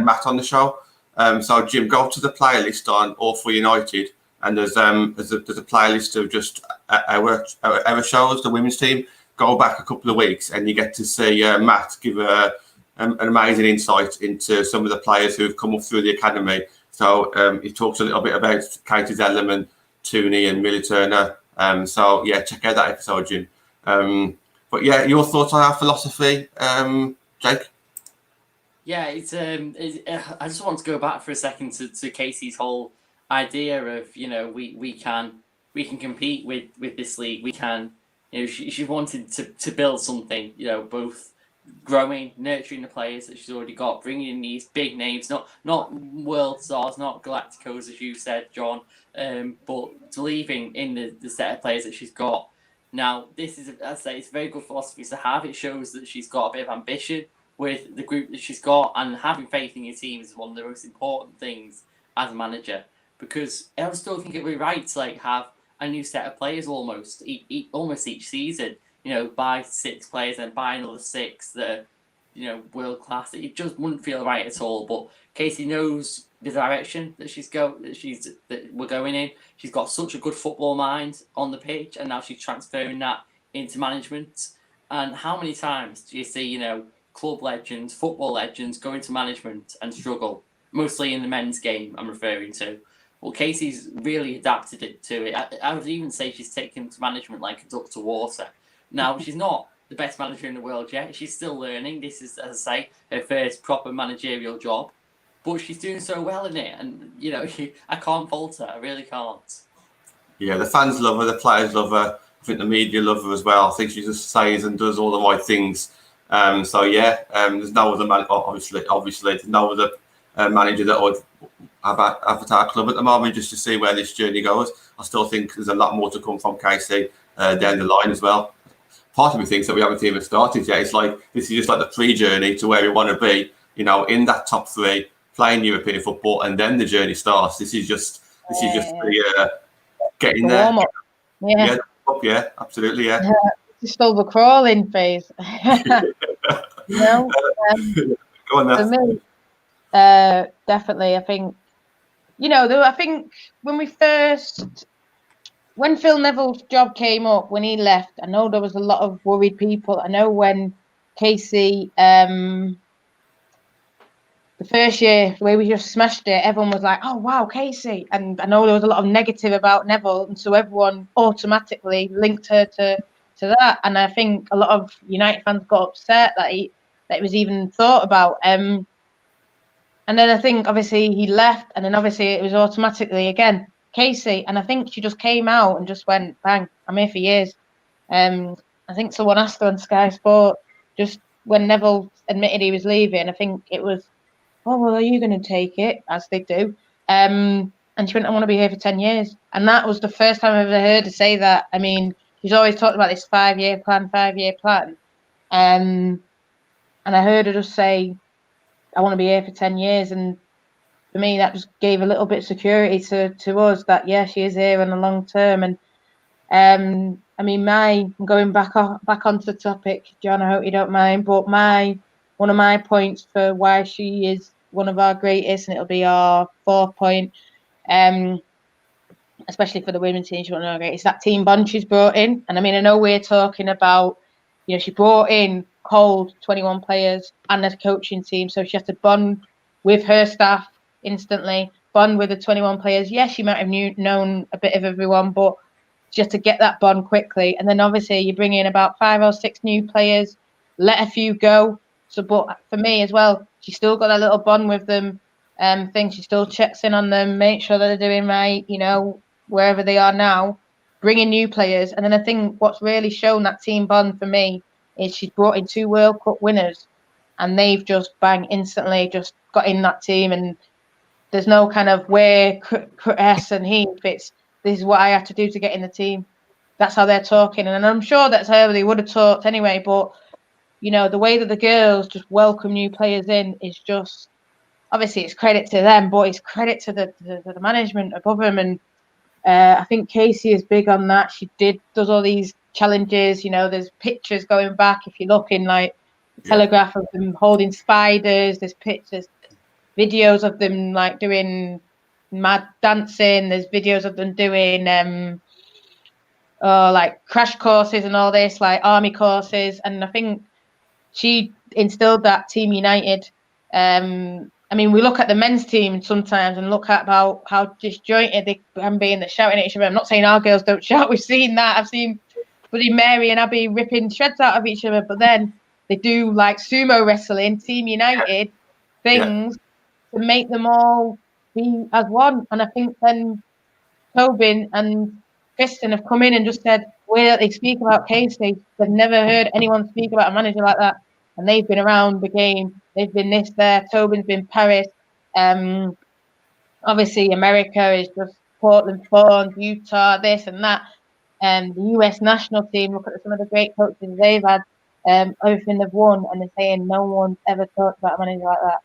Speaker 1: Matt on the show. So Jim, go to the playlist on All for United, and there's a playlist of just our shows, the women's team. Go back a couple of weeks, and you get to see Matt give an amazing insight into some of the players who have come up through the academy. So he talks a little bit about Katie Zellerman, Stoney and Millie Turner. So yeah, check out that episode, Jim. But yeah, your thoughts on our philosophy, Jake?
Speaker 3: Yeah, I just want to go back for a second to Casey's whole idea of, you know, we can compete with this league. We can, you know, she wanted to build something, you know, both growing, nurturing the players that she's already got, bringing in these big names, not world stars, not Galacticos as you said, John, but believing in the set of players that she's got. Now, this is, as I say, it's a very good philosophy to have. It shows that she's got a bit of ambition with the group that she's got, and having faith in your team is one of the most important things as a manager. Because I still think it would be right to like have a new set of players almost each season. You know, buy 6 players and buy another 6 that are, you know, world class. It just wouldn't feel right at all. But Casey knows the direction that we're going in. She's got such a good football mind on the pitch, and now she's transferring that into management. And how many times do you see, you know, club legends, football legends go into management and struggle? Mostly in the men's game, I'm referring to. Well, Casey's really adapted it to it. I would even say she's taken to management like a duck to water. Now, she's not the best manager in the world yet. She's still learning. This is, as I say, her first proper managerial job. But she's doing so well in it. And, you know, I can't fault her. I really can't. Yeah,
Speaker 1: the fans love her. The players love her. I think the media love her as well. I think she just says and does all the right things. So, yeah, there's no other man. Obviously, there's no other manager that would have at our club at the moment, just to see where this journey goes. I still think there's a lot more to come from Casey down the line as well. Part of me thinks that we haven't even started yet. It's like this is just like the pre-journey to where we want to be, you know, in that top 3, playing European football, and then the journey starts. This is just the getting there. Yeah, absolutely, yeah.
Speaker 2: It's still the crawling phase. No,
Speaker 1: go on
Speaker 2: for me, definitely. I think, you know, I think when Phil Neville's job came up, when he left, I know there was a lot of worried people. I know when Casey, the first year, the way we just smashed it, everyone was like, oh, wow, Casey. And I know there was a lot of negative about Neville. And so everyone automatically linked her to that. And I think a lot of United fans got upset that it was even thought about. And then I think, obviously, he left. And then, obviously, it was automatically, again, Casey. And I think she just came out and just went, bang, I'm here for years. I think someone asked her on Sky Sport, just when Neville admitted he was leaving, I think it was, oh, well, are you going to take it? As they do. And she went, I want to be here for 10 years. And that was the first time I've ever heard her say that. I mean, she's always talked about this 5-year plan. And I heard her just say, I want to be here for 10 years. And for me, that just gave a little bit of security to us that, yeah, she is here in the long term. And I mean, going back onto the topic, John, I hope you don't mind, but one of my points for why she is one of our greatest, and it'll be our 4th point, especially for the women's team, she won't know great, it's that team bond she's brought in. And I mean, I know we're talking about, you know, she brought in cold 21 players and a coaching team, so she has to bond with her staff instantly, bond with the 21 players. Yes, she might have known a bit of everyone, but she has to get that bond quickly. And then obviously you bring in about 5 or 6 new players, let a few go. So, but for me as well, she still got that little bond with them. She still checks in on them, make sure that they're doing right, you know, wherever they are now, bringing new players. And then I think what's really shown that team bond for me is she's brought in 2 World Cup winners, and they've just bang instantly just got in that team. And there's no kind of where Chris and he fits. This is what I have to do to get in the team. That's how they're talking, and I'm sure that's how they would have talked anyway. But you know, the way that the girls just welcome new players in is just, obviously it's credit to them, but it's credit to the management above them. And I think Casey is big on that. She does all these challenges. You know, there's pictures going back, if you look in like the Telegraph, of them holding spiders. There's pictures, videos of them like doing mad dancing. There's videos of them doing like crash courses and all this, like army courses. And I think she instilled that Team United I mean, we look at the men's team sometimes and look at about how disjointed they can be and they're shouting at each other. I'm not saying our girls don't shout. We've seen that. I've seen bloody Mary and Abby ripping shreds out of each other. But then they do like sumo wrestling, Team United things to make them all be as one. And I think then Tobin and Kristen have come in and just said, where they speak about Casey, they've never heard anyone speak about a manager like that. And they've been around the game. They've been this there. Tobin's been Paris. Obviously, America is just Portland, Thorns, Utah, this and that. The US national team, look at some of the great coaches they've had, everything they've won, and they're saying no one's ever talked about a manager like that.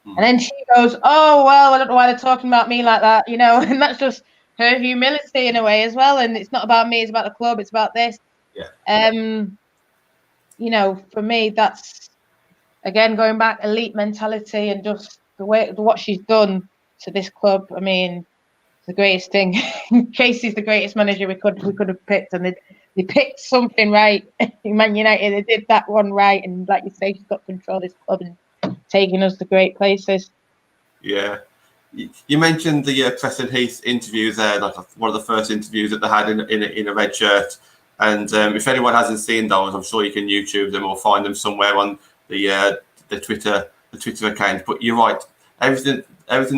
Speaker 2: And then she goes, oh, well, I don't know why they're talking about me like that, you know, and that's just her humility in a way as well. And it's not about me, it's about the club, it's about this. You know, for me, that's, again, going back, elite mentality and just what she's done to this club. I mean, it's the greatest thing. Casey's the greatest manager we could have picked, and they picked something right in Man United. They did that one right, and like you say, she's got control of this club and taking us to great places.
Speaker 1: Yeah. You mentioned the Preston Heath interviews there, like one of the first interviews that they had in a red shirt. And if anyone hasn't seen those, I'm sure you can YouTube them or find them somewhere on the Twitter account. But you're right, everything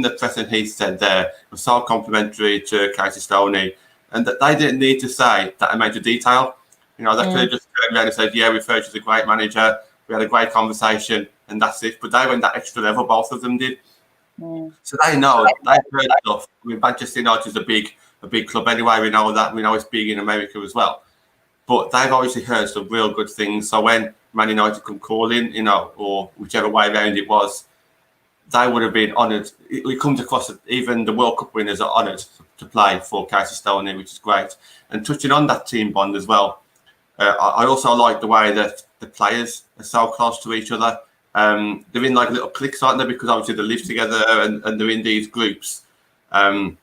Speaker 1: that Preston Heath said there was so complimentary to Casey Stoney, and that they didn't need to say that amount of detail. You know, they could have just turned around and said, "Yeah, we've heard she's a great manager. We had a great conversation," and that's it. But they went that extra level. Both of them did. So they know, they've heard stuff. I mean, Manchester United is a big club anyway. We know that. We know it's big in America as well. But they've obviously heard some real good things. So when Man United come calling, you know, or whichever way around it was, they would have been honoured. It comes across, even the World Cup winners are honoured to play for Casey Stoney, which is great. And touching on that team bond as well, I also like the way that the players are so close to each other. They're in like little cliques, aren't they? Because obviously they live together and they're in these groups. I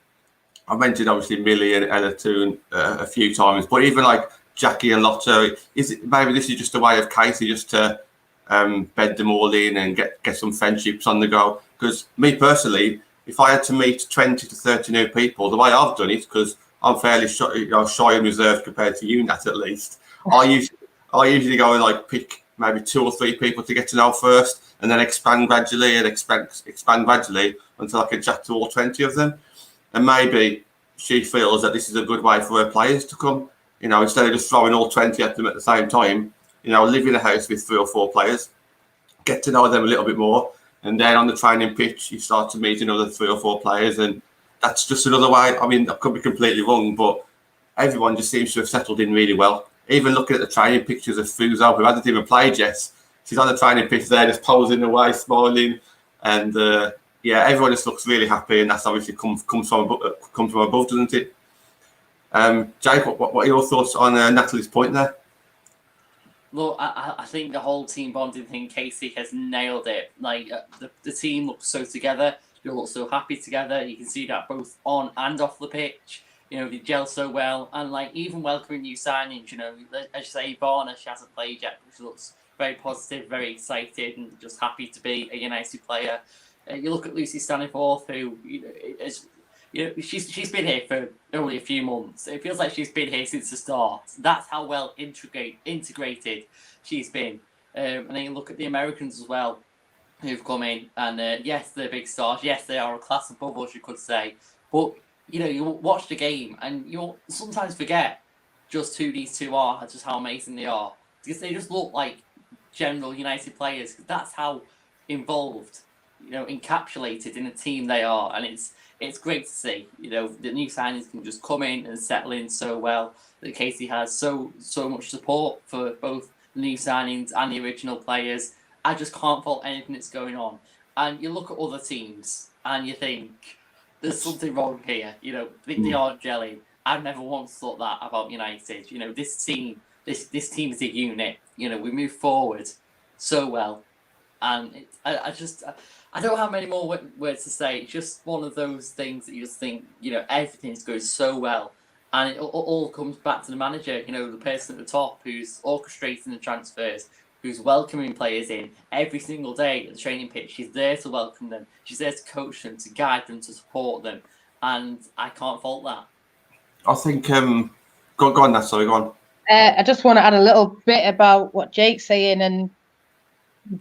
Speaker 1: mentioned obviously Millie and Ella Toon a few times, but even like Jackie and Lotta, maybe this is just a way of Casey just to bed them all in and get some friendships on the go. Because me personally, if I had to meet 20 to 30 new people, the way I've done it, because I'm fairly shy and reserved compared to you, Nat, at least, I usually go and like pick maybe 2 or 3 people to get to know first, and then expand gradually until I can chat to all 20 of them. And maybe she feels that this is a good way for her players to come. You know, instead of just throwing all 20 at them at the same time, you know, live in a house with 3 or 4 players, get to know them a little bit more, and then on the training pitch, you start to meet another 3 or 4 players, and that's just another way. I mean, I could be completely wrong, but everyone just seems to have settled in really well. Even looking at the training pictures of Fuzo, who hasn't even played yet, she's on the training pitch there, just posing away, smiling, and everyone just looks really happy, and that's obviously comes from above, doesn't it? Jake, what are your thoughts on Natalie's point there?
Speaker 3: Look, I think the whole team bonding thing, Casey has nailed it. Like the team looks so together, they look so happy together. You can see that both on and off the pitch. You know, they gel so well, and like even welcoming new signings. You know, as you say, Barna, she hasn't played yet, but she looks very positive, very excited, and just happy to be a United player. You look at Lucy Staniforth, who she's been here for only a few months. It feels like she's been here since the start. That's how well integrated she's been. And then you look at the Americans as well, who've come in, and yes, they're big stars. Yes, they are a class above us, you could say. But you know, you watch the game and you'll sometimes forget just who these two are, just how amazing they are, because they just look like general United players. That's how involved, you know, encapsulated in a team they are, and it's great to see. You know, the new signings can just come in and settle in so well. That Casey has so much support for both the new signings and the original players. I just can't fault anything that's going on. And you look at other teams and you think there's something wrong here. You know, they aren't gelling. I've never once thought that about United. You know, this team is a unit. You know, we move forward so well, and I don't have many more words to say. It's just one of those things that you just think, you know, everything's going so well, and it all comes back to the manager. You know, the person at the top who's orchestrating the transfers, who's welcoming players in every single day at the training pitch. She's there to welcome them. She's there to coach them, to guide them, to support them. And I can't fault that.
Speaker 1: I think, go on, Nat, sorry, go on.
Speaker 2: I just want to add a little bit about what Jake's saying. And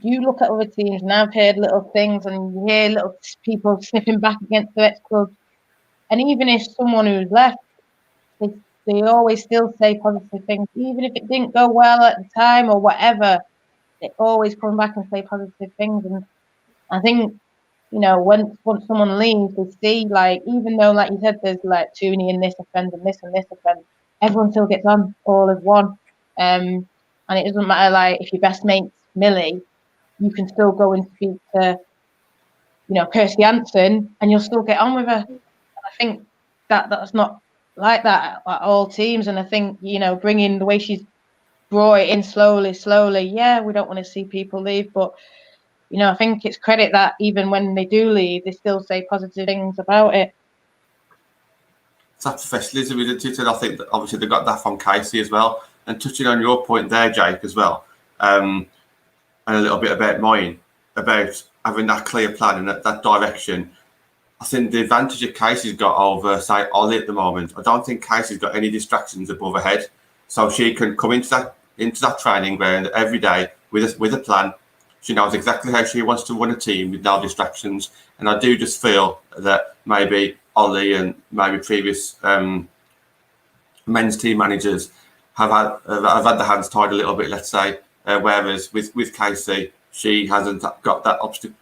Speaker 2: you look at other teams, and I've heard little things, and you hear little people sniffing back against the ex-clubs. And even if someone who's left, they always still say positive things, even if it didn't go well at the time or whatever. They always come back and say positive things. And I think, once someone leaves, they see, like, even though, like you said, there's like Stoney and this offend and this offend, everyone still gets on all as one. And it doesn't matter, like, if your best mate's Millie, you can still go and speak to, Kirsty Hansen, and you'll still get on with her. And I think that's not like that at all teams. And I think, bringing the way she's brought it in slowly. Yeah, we don't want to see people leave, but I think it's credit that even when they do leave, they still say positive things about it.
Speaker 1: It's that professionalism, isn't it? And I think that obviously they got that from Casey as well. And touching on your point there, Jake, as well, and a little bit about mine, about having that clear plan and that direction. I think the advantage that Casey's got over, say, Ollie at the moment, I don't think Casey's got any distractions above her head. So she can come into that training ground every day with a plan. She knows exactly how she wants to run a team with no distractions. And I do just feel that maybe Ollie and maybe previous men's team managers have had their hands tied a little bit, let's say, whereas with Casey, she hasn't got that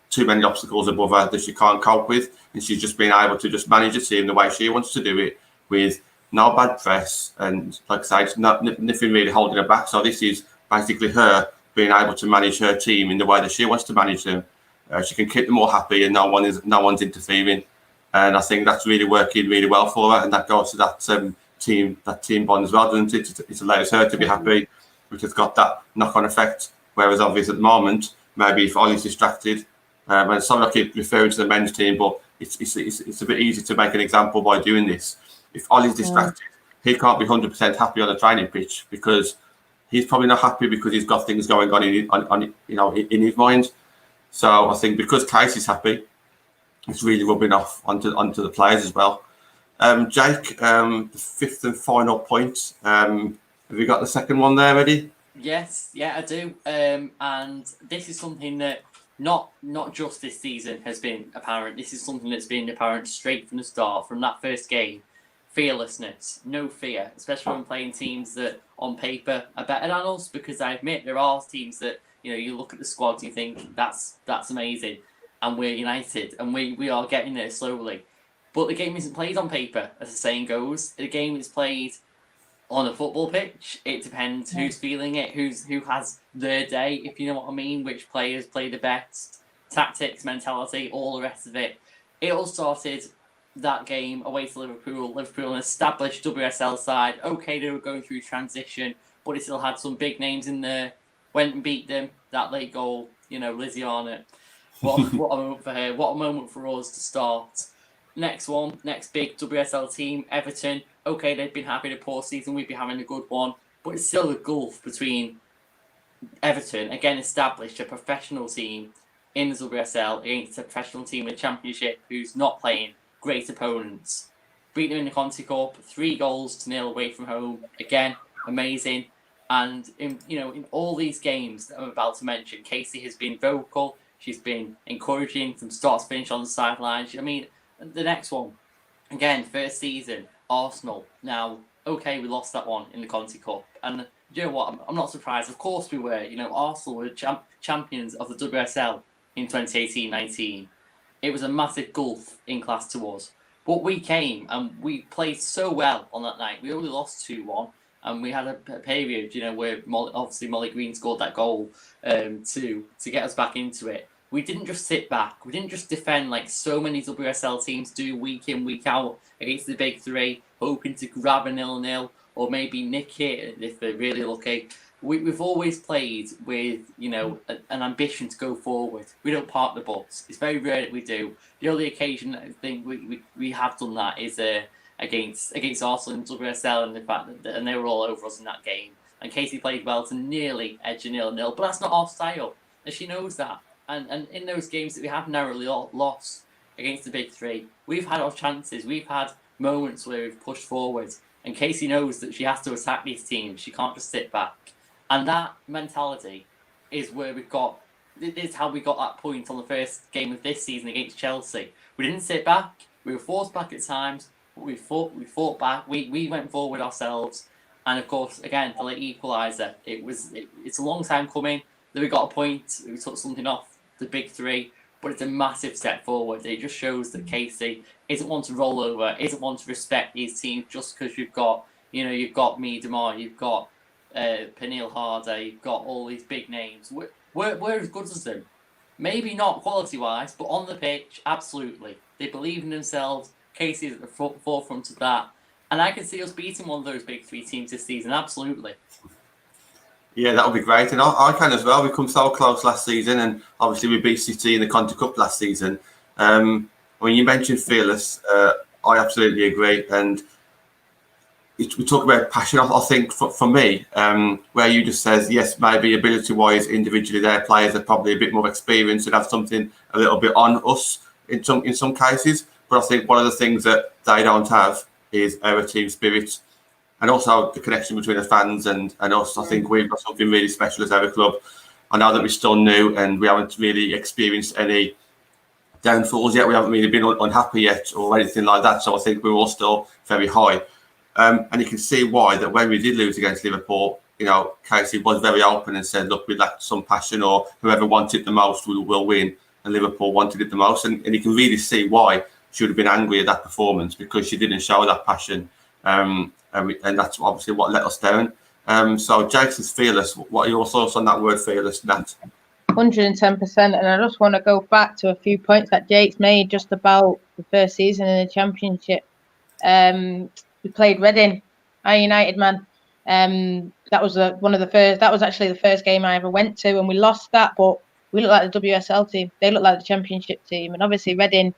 Speaker 1: too many obstacles above her that she can't cope with, and she's just been able to just manage the team the way she wants to do it, with no bad press and, like I say, nothing really holding her back. So this is basically her being able to manage her team in the way that she wants to manage them. She can keep them all happy, and no one's interfering. And I think that's really working really well for her, and that goes to that team bond as well, doesn't it? It allows her to be happy, which has got that knock-on effect. Whereas obviously at the moment, maybe if Ollie's distracted, and sorry I keep referring to the men's team, but it's a bit easy to make an example by doing this. If Ollie's distracted, he can't be 100% happy on the training pitch, because he's probably not happy because he's got things going on in his mind. So I think because Casey's happy, it's really rubbing off onto the players as well. Jake, the fifth and final point. Have you got the second one there ready?
Speaker 3: Yes, yeah, I do. And this is something that not just this season has been apparent. This is something that's been apparent straight from the start, from that first game. Fearlessness, no fear, especially when playing teams that on paper are better than us, because I admit there are teams that, you look at the squads and you think that's amazing, and we're united, and we are getting there slowly. But the game isn't played on paper, as the saying goes. The game is played on a football pitch. It depends who's feeling it, who has their day, if you know what I mean, which players play the best, tactics, mentality, all the rest of it. It all started that game away to Liverpool. Liverpool, an established WSL side. Okay, they were going through transition, but it still had some big names in there. Went and beat them. That late goal, Lizzie Arnott. What a moment for her. What a moment for us to start. Next big WSL team, Everton. Okay, they've been having a poor season. We'd be having a good one. But it's still a gulf between Everton, again established, a professional team in the WSL, against a professional team in the Championship who's not playing great opponents. Beat them in the Conti Cup, 3-0 away from home. Again, amazing. And in all these games that I'm about to mention, Casey has been vocal. She's been encouraging from start to finish on the sidelines. I mean, the next one, again, first season, Arsenal. Now, okay, we lost that one in the Conti Cup. And you know what? I'm not surprised. Of course we were. Arsenal were champions of the WSL in 2018-19. It was a massive gulf in class to us. But we came and we played so well on that night. We only lost 2-1. And we had a period, where Molly Green scored that goal to get us back into it. We didn't just sit back. We didn't just defend like so many WSL teams do week in, week out against the big three, hoping to grab a 0-0 or maybe nick it if they're really lucky. We've always played with, an ambition to go forward. We don't park the bus. It's very rare that we do. The only occasion I think we have done that is against Arsenal and WSL, and the fact that they were all over us in that game. and Casey played well to nearly edge a 0-0, but that's not our style, and she knows that. And in those games that we have narrowly lost against the big three, we've had our chances, we've had moments where we've pushed forward, and Casey knows that she has to attack these teams. She can't just sit back. And that mentality is where is how we got that point on the first game of this season against Chelsea. We didn't sit back, we were forced back at times, but we fought back, we went forward ourselves. And of course, again, the late equaliser. It's a long time coming that we got a point, we took something off the big three, but it's a massive step forward. It just shows that Casey isn't one to roll over, isn't one to respect these teams just because you've got me, Demar, you've got Pernille Harder, you've got all these big names. We're as good as them. Maybe not quality-wise, but on the pitch, absolutely. They believe in themselves. Casey is at the forefront of that. And I can see us beating one of those big three teams this season, absolutely.
Speaker 1: Yeah, that would be great. And I can as well. We come so close last season, and obviously we beat City in the Conti Cup last season. When you mentioned fearless, I absolutely agree. And we talk about passion. I think for me, where you just says, yes, maybe ability-wise, individually, their players are probably a bit more experienced and have something a little bit on us in some cases. But I think one of the things that they don't have is our team spirit. And also the connection between the fans and us. I think we've got something really special as our club. I know that we're still new and we haven't really experienced any downfalls yet. We haven't really been unhappy yet or anything like that. So I think we're all still very high. And you can see why that when we did lose against Liverpool, Casey was very open and said, look, we lacked some passion, or whoever wanted it the most will win. And Liverpool wanted it the most. And you can really see why she would have been angry at that performance, because she didn't show that passion. And that's obviously what let us down. So Jason's fearless. What are your thoughts on that word fearless, Nat?
Speaker 2: 110%. And I just want to go back to a few points that Jake's made just about the first season in the Championship. We played Reading, our United man. That was one of the first. That was actually the first game I ever went to, and we lost that. But we looked like the WSL team. They looked like the Championship team, and obviously Reading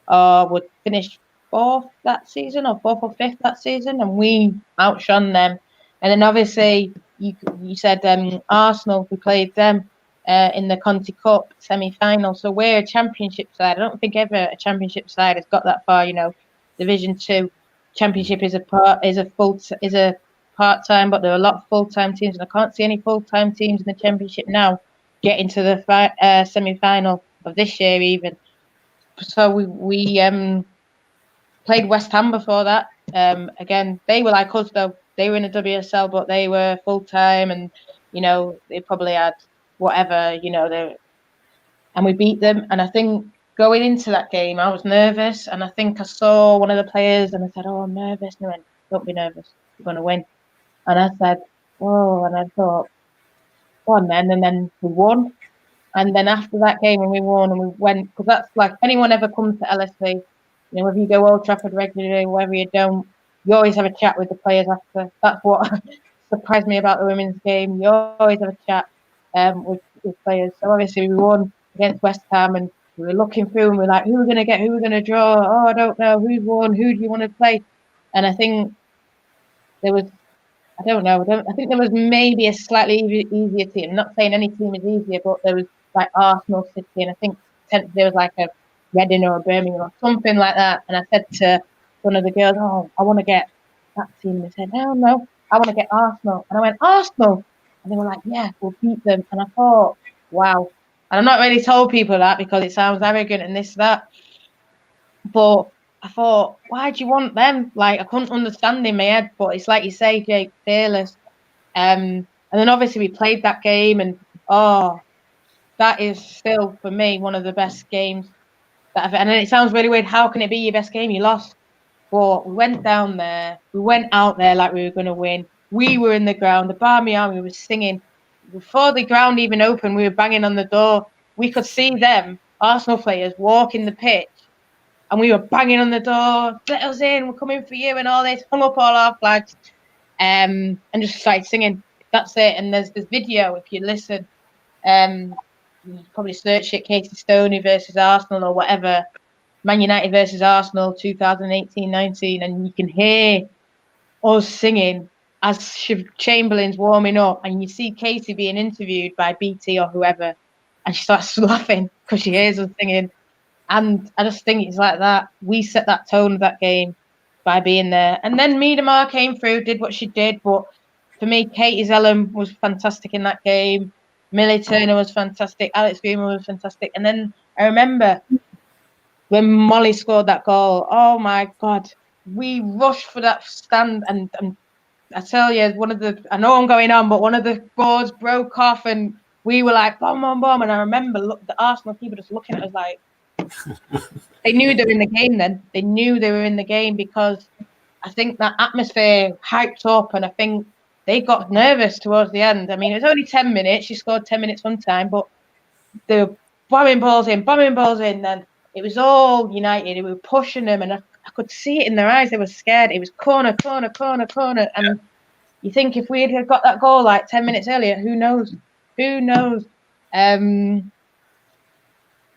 Speaker 2: would finish fourth that season, or fourth or fifth that season, and we outshone them. And then obviously you said Arsenal, we played them in the Conti Cup semi-final. So we're a Championship side. I don't think ever a Championship side has got that far. Division 2 Championship is a part-time, but there are a lot of full-time teams, and I can't see any full-time teams in the Championship now getting to the semi-final of this year even. So we played West Ham before that. Again, they were like us though. They were in the WSL, but they were full time, and they probably had whatever, and we beat them. And I think going into that game, I was nervous, and I think I saw one of the players, and I said, "Oh, I'm nervous." And they went, "Don't be nervous. You're going to win." And I said, "Oh," and I thought, "Go on then." And then we won. And then after that game, when we won, and we went, because that's like, if anyone ever comes to LSV, whether you go Old Trafford regularly, whether you don't, you always have a chat with the players after. That's what surprised me about the women's game. You always have a chat with players. So obviously we won against West Ham, and we were looking through, and we were like, who are we going to get? Who are we going to draw? Oh, I don't know. Who's won? Who do you want to play? And I think there was, I don't know. I think there was maybe a slightly easier team. I'm not saying any team is easier, but there was like Arsenal, City, and I think there was like a Reading or a Birmingham or something like that. And I said to one of the girls, "Oh, I want to get that team." And they said, No, I want to get Arsenal. And I went, "Arsenal?" And they were like, "Yeah, we'll beat them." And I thought, wow. And I'm not really told people that because it sounds arrogant and this, that. But I thought, why do you want them? Like, I couldn't understand in my head. But it's like you say, Jake, fearless. And then obviously we played that game, and that is still for me one of the best games that I've. And it sounds really weird. How can it be your best game? You lost. But we went down there. We went out there like we were going to win. We were in the ground. The Barmy Army was singing. Before the ground even opened, we were banging on the door. We could see them, Arsenal players, walking the pitch. And we were banging on the door. "Let us in. We're coming for you," and all this. Hung up all our flags. And just started singing. That's it. And there's this video, if you listen. You probably search it, Casey Stoney versus Arsenal or whatever. Man United versus Arsenal 2018-19, and you can hear us singing as Chamberlain's warming up, and you see Katie being interviewed by BT or whoever, and she starts laughing because she hears us singing. And I just think it's like that. We set that tone of that game by being there. And then Miedemar came through, did what she did. But for me, Katie Zellum was fantastic in that game. Millie Turner was fantastic. Alex Beamer was fantastic. And then I remember when Molly scored that goal, oh my God, we rushed for that stand. And I tell you, I know I'm going on, but one of the boards broke off and we were like, boom, boom, boom. And I remember the Arsenal people just looking at us like, they knew they were in the game then. They knew they were in the game because I think that atmosphere hyped up, and I think they got nervous towards the end. I mean, it was only 10 minutes. She scored 10 minutes one time, but they were bombing balls in. Then it was all United. We were pushing them, and I could see it in their eyes. They were scared. It was corner. And you think if we had got that goal like 10 minutes earlier, who knows?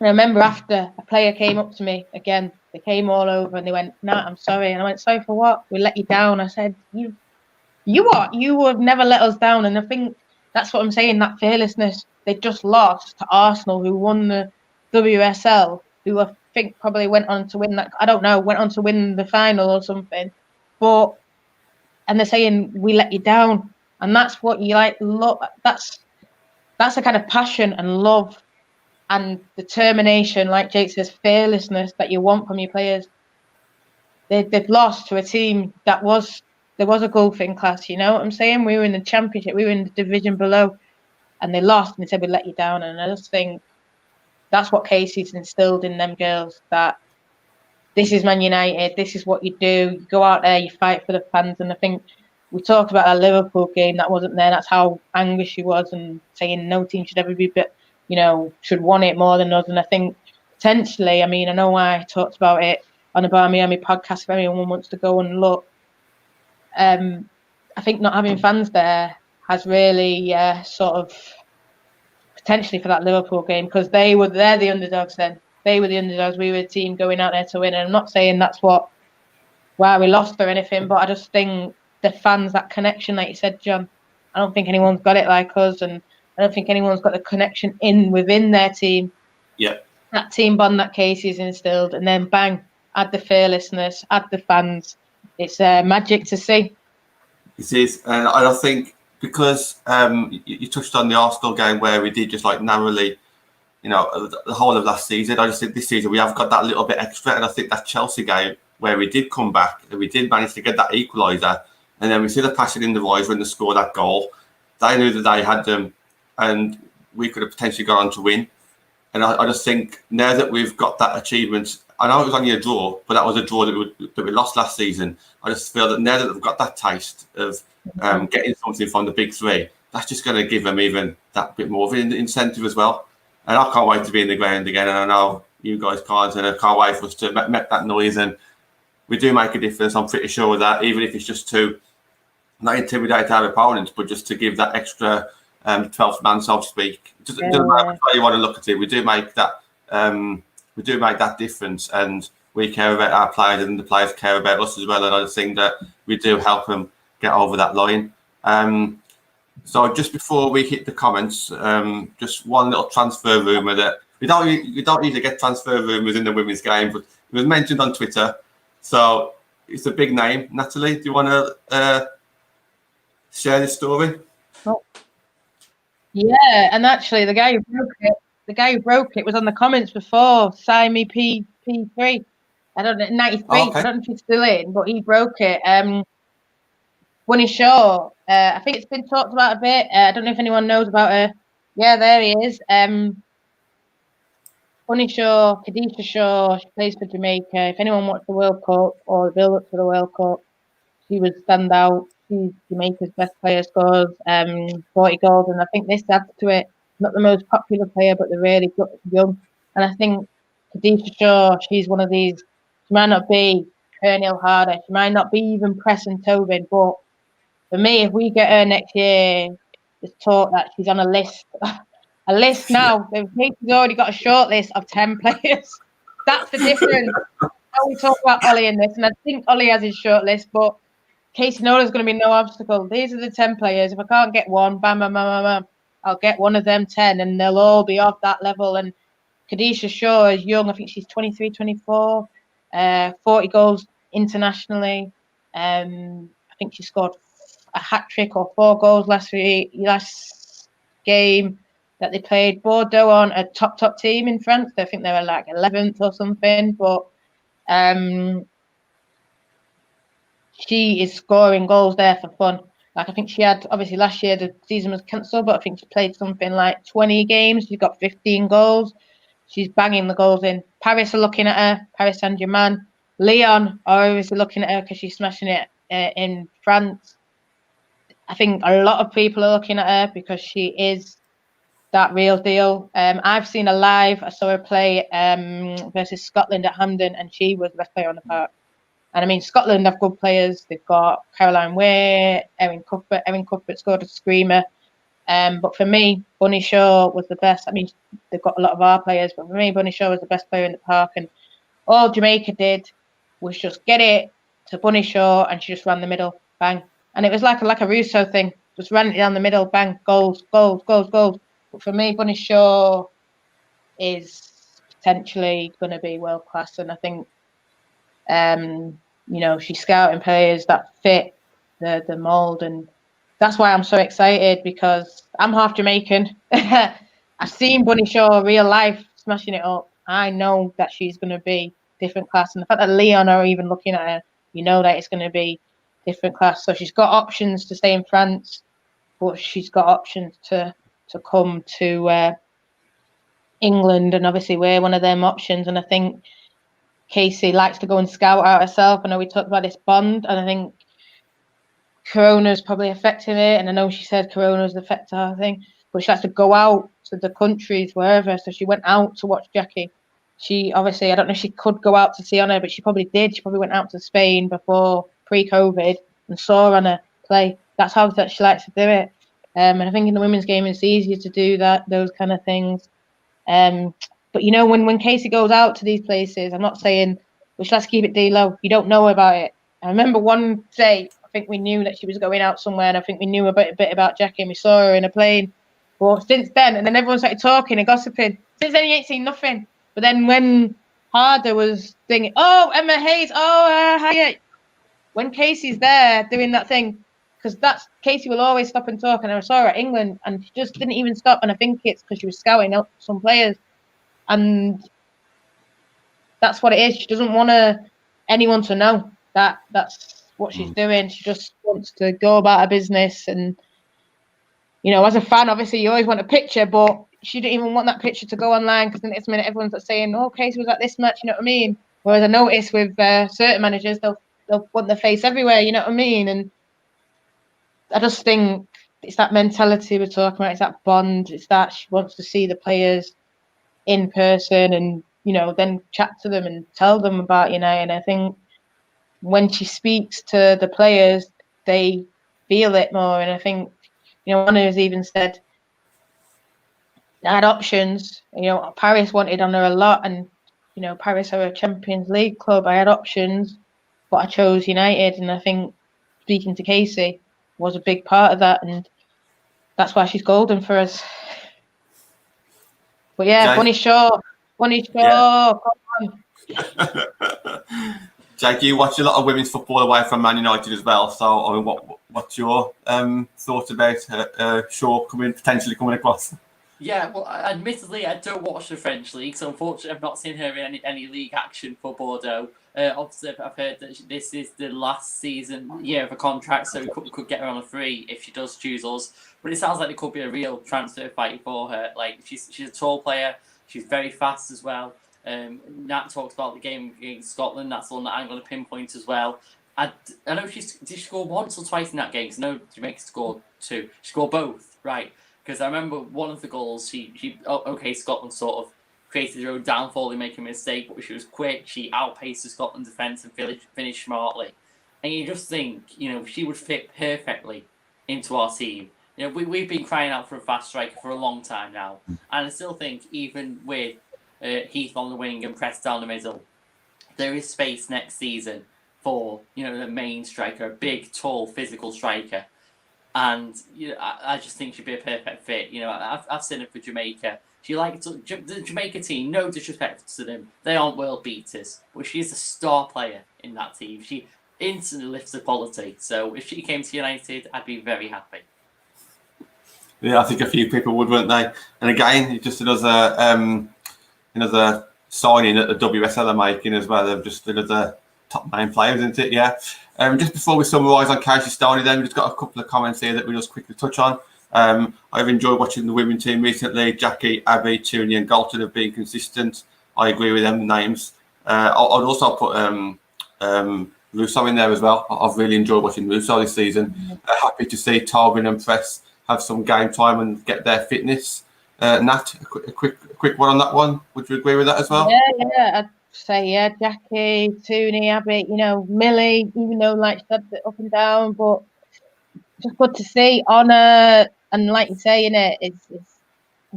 Speaker 2: I remember after a player came up to me again, they came all over and they went, "Nah, I'm sorry." And I went, "Sorry for what? We let you down." I said, You what? You have never let us down. And I think that's what I'm saying, that fearlessness. They just lost to Arsenal, who won the WSL, who I think probably went on to win that. I don't know, went on to win the final or something. And they're saying, "We let you down." And that's what you like. Look, that's a kind of passion and love and determination, like Jake says, fearlessness that you want from your players. They've lost to a team there was a golfing class, you know what I'm saying? We were in the championship, we were in the division below, and they lost and they said, "We let you down." And I just think that's what Casey's instilled in them girls, that this is Man United, this is what you do. You go out there, you fight for the fans. And I think we talked about that Liverpool game that wasn't there. That's how angry she was and saying no team should ever be should want it more than us. And I think potentially, I mean, I know I talked about it on the Barmy Army podcast, if anyone wants to go and look. I think not having fans there has really sort of potentially for that Liverpool game, because they're the underdogs then. They were the underdogs. We were a team going out there to win. And I'm not saying that's why we lost or anything, but I just think the fans, that connection, like you said, John, I don't think anyone's got it like us. And I don't think anyone's got the connection within their team.
Speaker 1: Yeah.
Speaker 2: That team bond that Casey's instilled, and then bang, add the fearlessness, add the fans. It's magic to see.
Speaker 1: It is, and I think because you touched on the Arsenal game where we did just like narrowly, the whole of last season. I just think this season we have got that little bit extra, and I think that Chelsea game where we did come back and we did manage to get that equaliser, and then we see the passion in the boys when they scored that goal. They knew that they had them, and we could have potentially gone on to win. And I just think now that we've got that achievement, I know it was only a draw, but that was a draw that we lost last season. I just feel that now that we've got that taste of getting something from the big three, that's just going to give them even that bit more of an incentive as well. And I can't wait to be in the ground again. And I know you guys can't, and I can't wait for us to make that noise. And we do make a difference, I'm pretty sure of that, even if it's just to not intimidate our opponents, but just to give that extra 12th man, so to speak. It doesn't matter how you want to look at it. We do make that. We do make that difference, and we care about our players, and the players care about us as well. And I just think that we do help them get over that line. So just before we hit the comments, just one little transfer rumour that we don't usually get transfer rumours in the women's game, but it was mentioned on Twitter. So it's a big name. Natalie, do you want to share this story?
Speaker 2: Oh. Yeah, and actually the guy who broke it was on the comments before. Simi P3. I don't know, 93. Oh, okay. I don't know if he's still in, but he broke it. Bunny Shaw. I think it's been talked about a bit. I don't know if anyone knows about her. Yeah, there he is. Bunny Shaw, Khadijah Shaw. She plays for Jamaica. If anyone watched the World Cup or the build up to the World Cup, she would stand out. She's Jamaica's best player, scores 40 goals, and I think this adds to it. Not the most popular player, but they're really good, young. And I think Khadijah Shaw, she's one of these. She might not be Pernille Harder. She might not be even Preston Tobin, but for me, if we get her next year, there's talk that she's on a list. A list now. Jamaica's already got a short list of 10 players. That's the difference. We talk about Ollie in this, and I think Ollie has his short list, but Casey knows there's going to be no obstacle. These are the 10 players. If I can't get one, bam, bam, bam, bam, bam, I'll get one of them 10, and they'll all be of that level. And Khadijah Shaw is young. I think she's 23, 24, 40 goals internationally. I think she scored a hat-trick or 4 goals last game that they played Bordeaux on, a top team in France. I think they were like 11th or something. But she is scoring goals there for fun. Like, I think she had, obviously last year the season was cancelled, but I think she played something like 20 games. She's got 15 goals. She's banging the goals in. Paris are looking at her, Paris Saint-Germain. Lyon are obviously looking at her because she's smashing it in France. I think a lot of people are looking at her because she is that real deal. I've seen her live. I saw her play versus Scotland at Hampden, and she was the best player on the park. And I mean, Scotland have good players. They've got Caroline Weir, Erin Cuthbert. Erin Cuthbert scored a screamer. But for me, Bunny Shaw was the best. I mean, they've got a lot of our players, but for me, Bunny Shaw was the best player in the park. And all Jamaica did was just get it to Bunny Shaw, and she just ran the middle, bang. And it was like a Russo thing. Just ran it down the middle, bang, goals, goals, goals, goals. But for me, Bunny Shaw is potentially going to be world class. And I think, she's scouting players that fit the mould. And that's why I'm so excited, because I'm half Jamaican. I've seen Bunny Shaw real life smashing it up. I know that she's going to be different class. And the fact that Lyon are even looking at her, you know that it's going to be different class. So she's got options to stay in France, but she's got options to come to England. And obviously we're one of them options. And I think Casey likes to go and scout out herself. I know we talked about this bond, and I think Corona's probably affecting it. And I know she said Corona's affected her thing, but she has to go out to the countries, wherever. So she went out to watch Jackie. She obviously, I don't know if she could go out to see on her, but she probably did. She probably went out to Spain before pre-COVID and saw on her play. That's how that she likes to do it. And I think in the women's game, it's easier to do those kind of things. But when Casey goes out to these places, I'm not saying, well, let's keep it D-low. You don't know about it. I remember one day, I think we knew that she was going out somewhere, and I think we knew a bit about Jackie, and we saw her in a plane. But since then, and then everyone started talking and gossiping. Since then, you ain't seen nothing. But then when Harder was thinking, oh, Emma Hayes, hiya. When Casey's there doing that thing, because Casey will always stop and talk. And I saw her at England, and she just didn't even stop. And I think it's because she was scouting out some players. And that's what it is. She doesn't want anyone to know that that's what she's doing. She just wants to go about her business. And, as a fan, obviously, you always want a picture, but she didn't even want that picture to go online, because the next minute everyone's saying, oh, Casey was at this match, you know what I mean? Whereas I notice with certain managers, they'll want their face everywhere, you know what I mean? And I just think it's that mentality we're talking about. It's that bond. It's that she wants to see the players in person and, then chat to them and tell them about United. And I think when she speaks to the players, they feel it more. And I think, one has even said, I had options. Paris wanted on her a lot, and Paris are a Champions League club. I had options, but I chose United. And I think speaking to Casey was a big part of that, and that's why she's golden for us. But yeah, Bunny Shaw, yeah. Come
Speaker 1: on. Jake, you watch a lot of women's football away from Man United as well. So, I mean, what's your thoughts about Shaw potentially coming across?
Speaker 3: Yeah, well, admittedly, I don't watch the French league, so unfortunately, I've not seen her in any league action for Bordeaux. Obviously, I've heard that this is the last year of a contract, so we could get her on a free if she does choose us. But it sounds like it could be a real transfer fight for her. Like, she's a tall player, she's very fast as well. Nat talked about the game against Scotland. That's the one that I'm going to pinpoint as well. I know did she score once or twice in that game? No, Jamaica scored 2. She scored both, right? Because I remember one of the goals, Scotland sort of created their own downfall in making a mistake, but she was quick. She outpaced the Scotland defence and finished smartly. And you just think, she would fit perfectly into our team. We've been crying out for a fast striker for a long time now. And I still think even with Heath on the wing and Press down the middle, there is space next season for, you know, the main striker, a big, tall, physical striker. And you know, I just think she'd be a perfect fit. You know, I've seen her for Jamaica. She likes the Jamaica team. No disrespect to them, they aren't world beaters, but she's a star player in that team. She instantly lifts the quality. So if she came to United, I'd be very happy.
Speaker 1: Yeah, I think a few people would, wouldn't they? And again, just another signing that the WSL are making as well. They're just another top main players, isn't it? Yeah. Just before we summarise on Casey Stoney, then we've just got a couple of comments here that we just quickly touch on. I've enjoyed watching the women team recently. Jackie, Abby, Tooney, and Galton have been consistent. I agree with them names. I'd also put Russo in there as well. I've really enjoyed watching Russo this season. Happy to see Tobin and Press have some game time and get their fitness. Nat, a quick one on that one. Would you agree with that as well?
Speaker 2: Yeah, I'd say Jackie, Tooney, Abby, you know, Millie, even though like she said up and down, but just good to see Honor, and like you're saying it's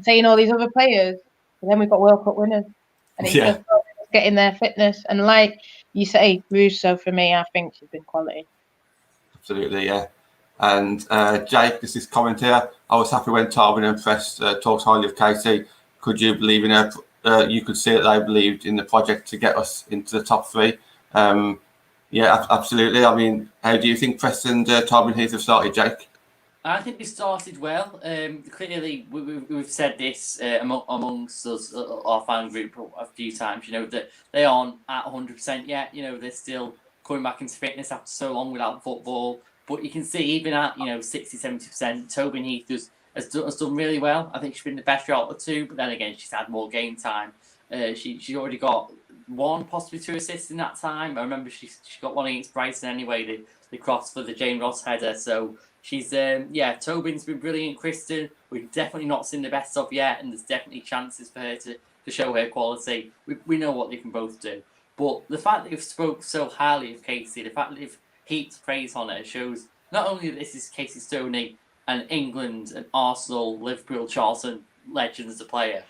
Speaker 2: saying all these other players, but then we've got World Cup winners, and it's just getting their fitness. And like you say, Russo, for me, I think she's been quality.
Speaker 1: Absolutely, yeah. And Jake, this is comment here. I was happy when Tobin and Press talked highly of Casey. Could you believe in her? You could see that they believed in the project to get us into the top three. Yeah, absolutely. I mean, how do you think Press and Tobin Heath have started, Jake?
Speaker 3: I think they started well. Clearly, we've said this amongst us, our fan group, a few times. You know that they aren't at 100% yet. You know, they're still coming back into fitness after so long without football. But you can see even at 60-70%, Tobin Heath has done really well. I think she's been the best out of the two. But then again, she's had more game time. She's already got one, possibly 2 assists in that time. I remember she got one against Brighton anyway. The cross for the Jane Ross header. So she's Tobin's been brilliant. Kristen, we've definitely not seen the best of yet, and there's definitely chances for her to show her quality. We know what they can both do. But the fact that they've spoke so highly of Casey, the fact that they've heaped praise on her, shows not only that this is Casey Stoney, an England and Arsenal, Liverpool, Charlton legend as a player.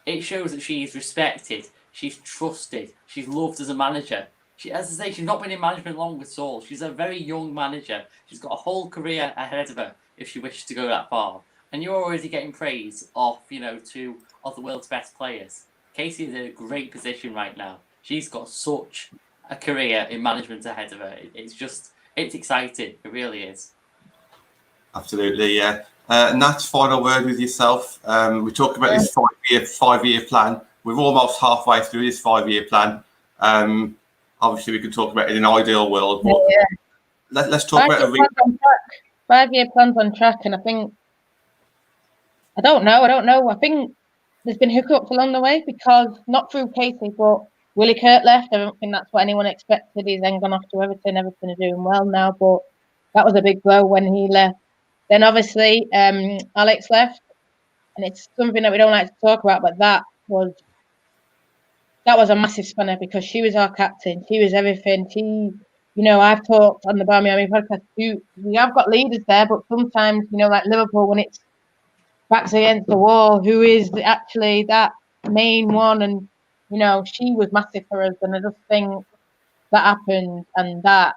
Speaker 3: It shows that she is respected, she's trusted, she's loved as a manager. As I say, she's not been in management long at all. She's a very young manager. She's got a whole career ahead of her if she wishes to go that far. And you're already getting praise off, 2 of the world's best players. Casey is in a great position right now. She's got such a career in management ahead of her. It's exciting. It really is. Absolutely,
Speaker 1: yeah. Nat's final word with yourself. We talked about this five-year plan. We're almost halfway through this 5-year plan. Obviously, we could talk about it in an ideal world, but let's talk about a
Speaker 2: 5-year plan's on track, and I think I don't know. I think there's been hiccups along the way because not through Casey, but Willie Kurt left. I don't think that's what anyone expected. He's then gone off to Everton. Everton are doing well now, but that was a big blow when he left. Then obviously Alex left, and it's something that we don't like to talk about, but that was a massive spanner because she was our captain. She was everything. I've talked on the Barmy Army podcast. We have got leaders there, but sometimes, like Liverpool, when it's backs against the wall, who is actually that main one? And, she was massive for us. And I just think that happened, and that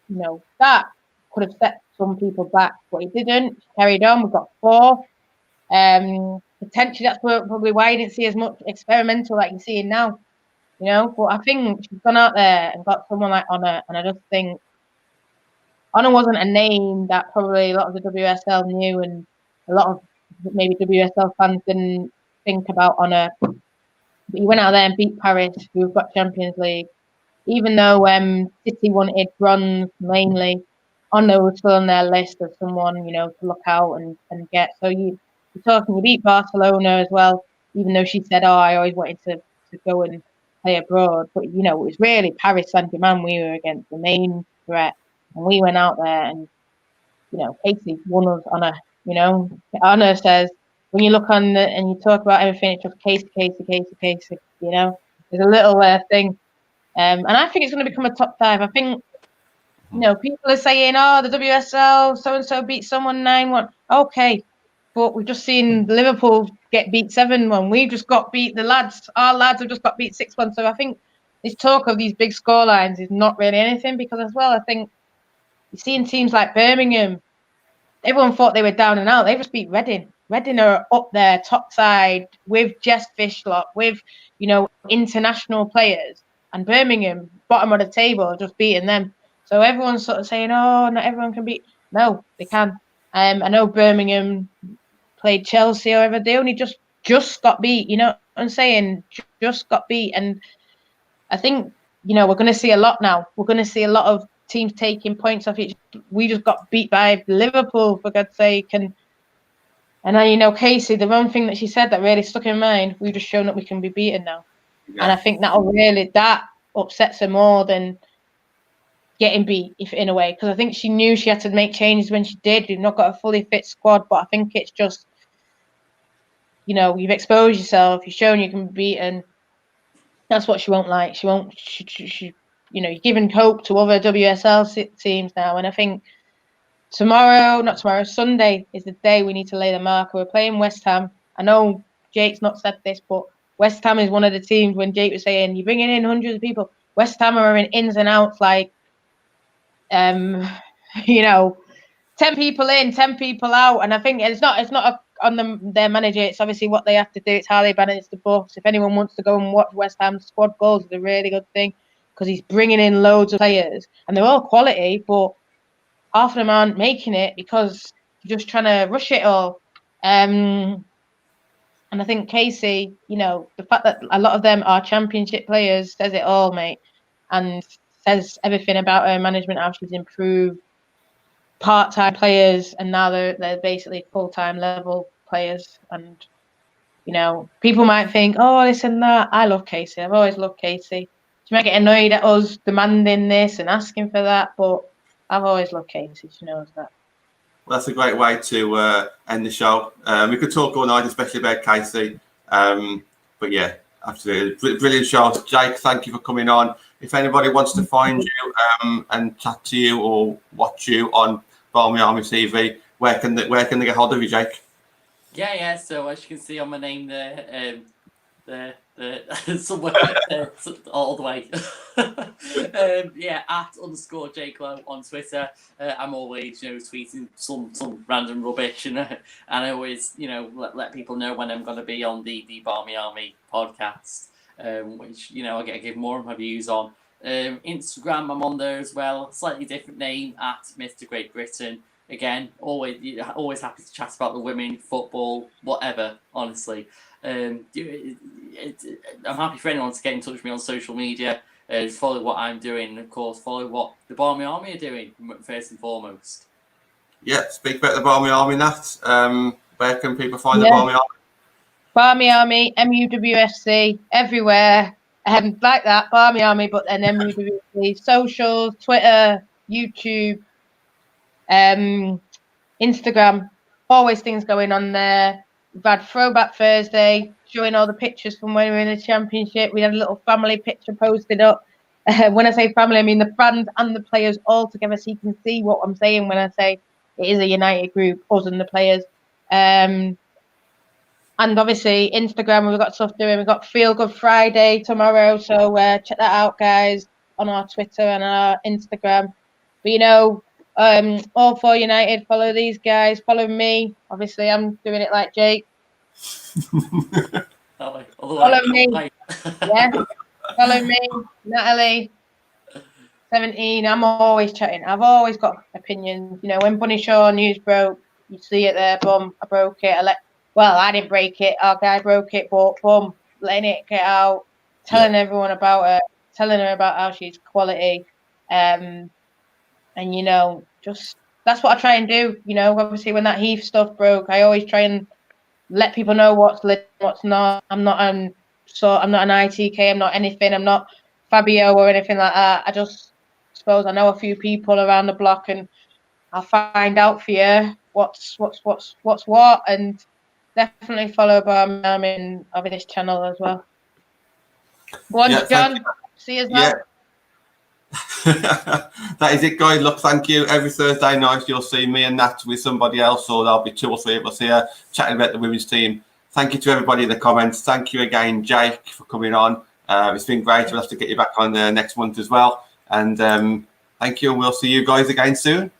Speaker 2: could have set some people back, but it didn't. She carried on. We got 4. Potentially that's probably why you didn't see as much experimental like you're seeing now, But I think she's gone out there and got someone like Honor, and I just think Honor wasn't a name that probably a lot of the WSL knew, and a lot of maybe WSL fans didn't think about Honor. But he went out there and beat Paris, who've got Champions League. Even though City wanted bronze mainly, Honor was still on their list of someone, to look out and get. So you're talking, you beat Barcelona as well, even though she said, I always wanted to go and play abroad. But, it was really Paris Saint-Germain we were against, the main threat. And we went out there and, Casey won us on a, Honor says, when you look on and you talk about everything, it's just Casey. There's a little thing. And I think it's going to become a top 5. I think, people are saying, the WSL, so-and-so beat someone 9-1. Okay. But we've just seen Liverpool get beat 7-1. We've just got beat our lads have just got beat 6-1. So I think this talk of these big scorelines is not really anything, because as well, I think you're seeing teams like Birmingham, everyone thought they were down and out. They just beat Reading. Reading are up there, top side, with Jess Fishlock, with, you know, international players. And Birmingham, bottom of the table, just beating them. So everyone's sort of saying, oh, not everyone can beat. No, they can. I know Birmingham played Chelsea, however, they only just got beat. You know what I'm saying? Just got beat. And I think, you know, we're going to see a lot now. We're going to see a lot of teams taking points off each. We just got beat by Liverpool, for God's sake. And you know, Casey, the one thing that she said that really stuck in mind, we've just shown that we can be beaten now. Yeah. And I think that upsets her more than getting beat, if in a way, because I think she knew she had to make changes when she did. You've not got a fully fit squad, but I think it's just, you know, you've exposed yourself, you've shown you can be beaten. That's what she won't like. She, you know, you're giving hope to other WSL teams now, and I think Sunday is the day we need to lay the marker. We're playing West Ham. I know Jake's not said this, but West Ham is one of the teams, when Jake was saying you're bringing in hundreds of people, West Ham are in ins and outs, like, you know, 10 people in, 10 people out. And I think it's not on their manager. It's obviously what they have to do. It's how they manage the books. If anyone wants to go and watch West Ham's squad goals, it's a really good thing, because he's bringing in loads of players and they're all quality, but half of them aren't making it because you're just trying to rush it all. And I think Casey, you know, the fact that a lot of them are championship players says it all, mate, and says everything about her management, how she's improved part-time players, and now they're basically full-time level players. And, you know, people might think, oh, this and that. I love Casey. I've always loved Casey. She might get annoyed at us demanding this and asking for that, but I've always loved Casey. She knows that.
Speaker 1: Well, that's a great way to end the show. We could talk all night, especially about Casey. But yeah, absolutely. Brilliant show. Jake, thank you for coming on. If anybody wants to find you and chat to you or watch you on Barmy Army TV, where can they get hold of you, Jake?
Speaker 3: Yeah. So as you can see on my name there, somewhere all the way. @ Jake Lowe on Twitter. I'm always, you know, tweeting some random rubbish, and I always, you know, let people know when I'm going to be on the Barmy Army podcast, which, you know, I get to give more of my views on. Instagram, I'm on there as well. Slightly different name, @Mr. Great Britain. Again, always happy to chat about the women, football, whatever, honestly. I'm happy for anyone to get in touch with me on social media. Follow what I'm doing, and of course, follow what the Barmy Army are doing, first and foremost.
Speaker 1: Yeah, speak about the Barmy Army, Nat. Where can people find the Barmy Army?
Speaker 2: Barmy Army, MUWFC, everywhere. Like that, Barmy Army, but then MUWFC, socials, Twitter, YouTube, Instagram, always things going on there. We've had Throwback Thursday, showing all the pictures from when we were in the championship. We had a little family picture posted up. When I say family, I mean the fans and the players all together, so you can see what I'm saying when I say it is a united group, us and the players. And obviously Instagram, we've got stuff doing. We've got Feel Good Friday tomorrow, so check that out, guys, on our Twitter and our Instagram. But, you know, all for United, follow these guys, follow me. Obviously, I'm doing it like Jake. Follow me. Yeah. Follow me, Natalie. 17. I'm always chatting. I've always got opinions. You know, when Bunny Shaw news broke, you see it there, boom, I broke it. I didn't break it. Our guy broke it, but boom, letting it get out, telling everyone about her, telling her about how she's quality. And, you know, just that's what I try and do. You know, obviously when that Heath stuff broke, I always try and let people know what's lit, what's not. I'm not an ITK. I'm not anything. I'm not Fabio or anything like that. I just suppose I know a few people around the block, and I'll find out for you what's what, and definitely follow Barmy Army and over this channel as well. Go on, John. See you now.
Speaker 1: That is it, guys. Look, thank you. Every Thursday night you'll see me and Nat with somebody else, or there'll be 2 or 3 of us here chatting about the women's team. Thank you to everybody in the comments. Thank you again, Jake, for coming on. It's been great. We'll have to get you back on next month as well. And thank you, and we'll see you guys again soon.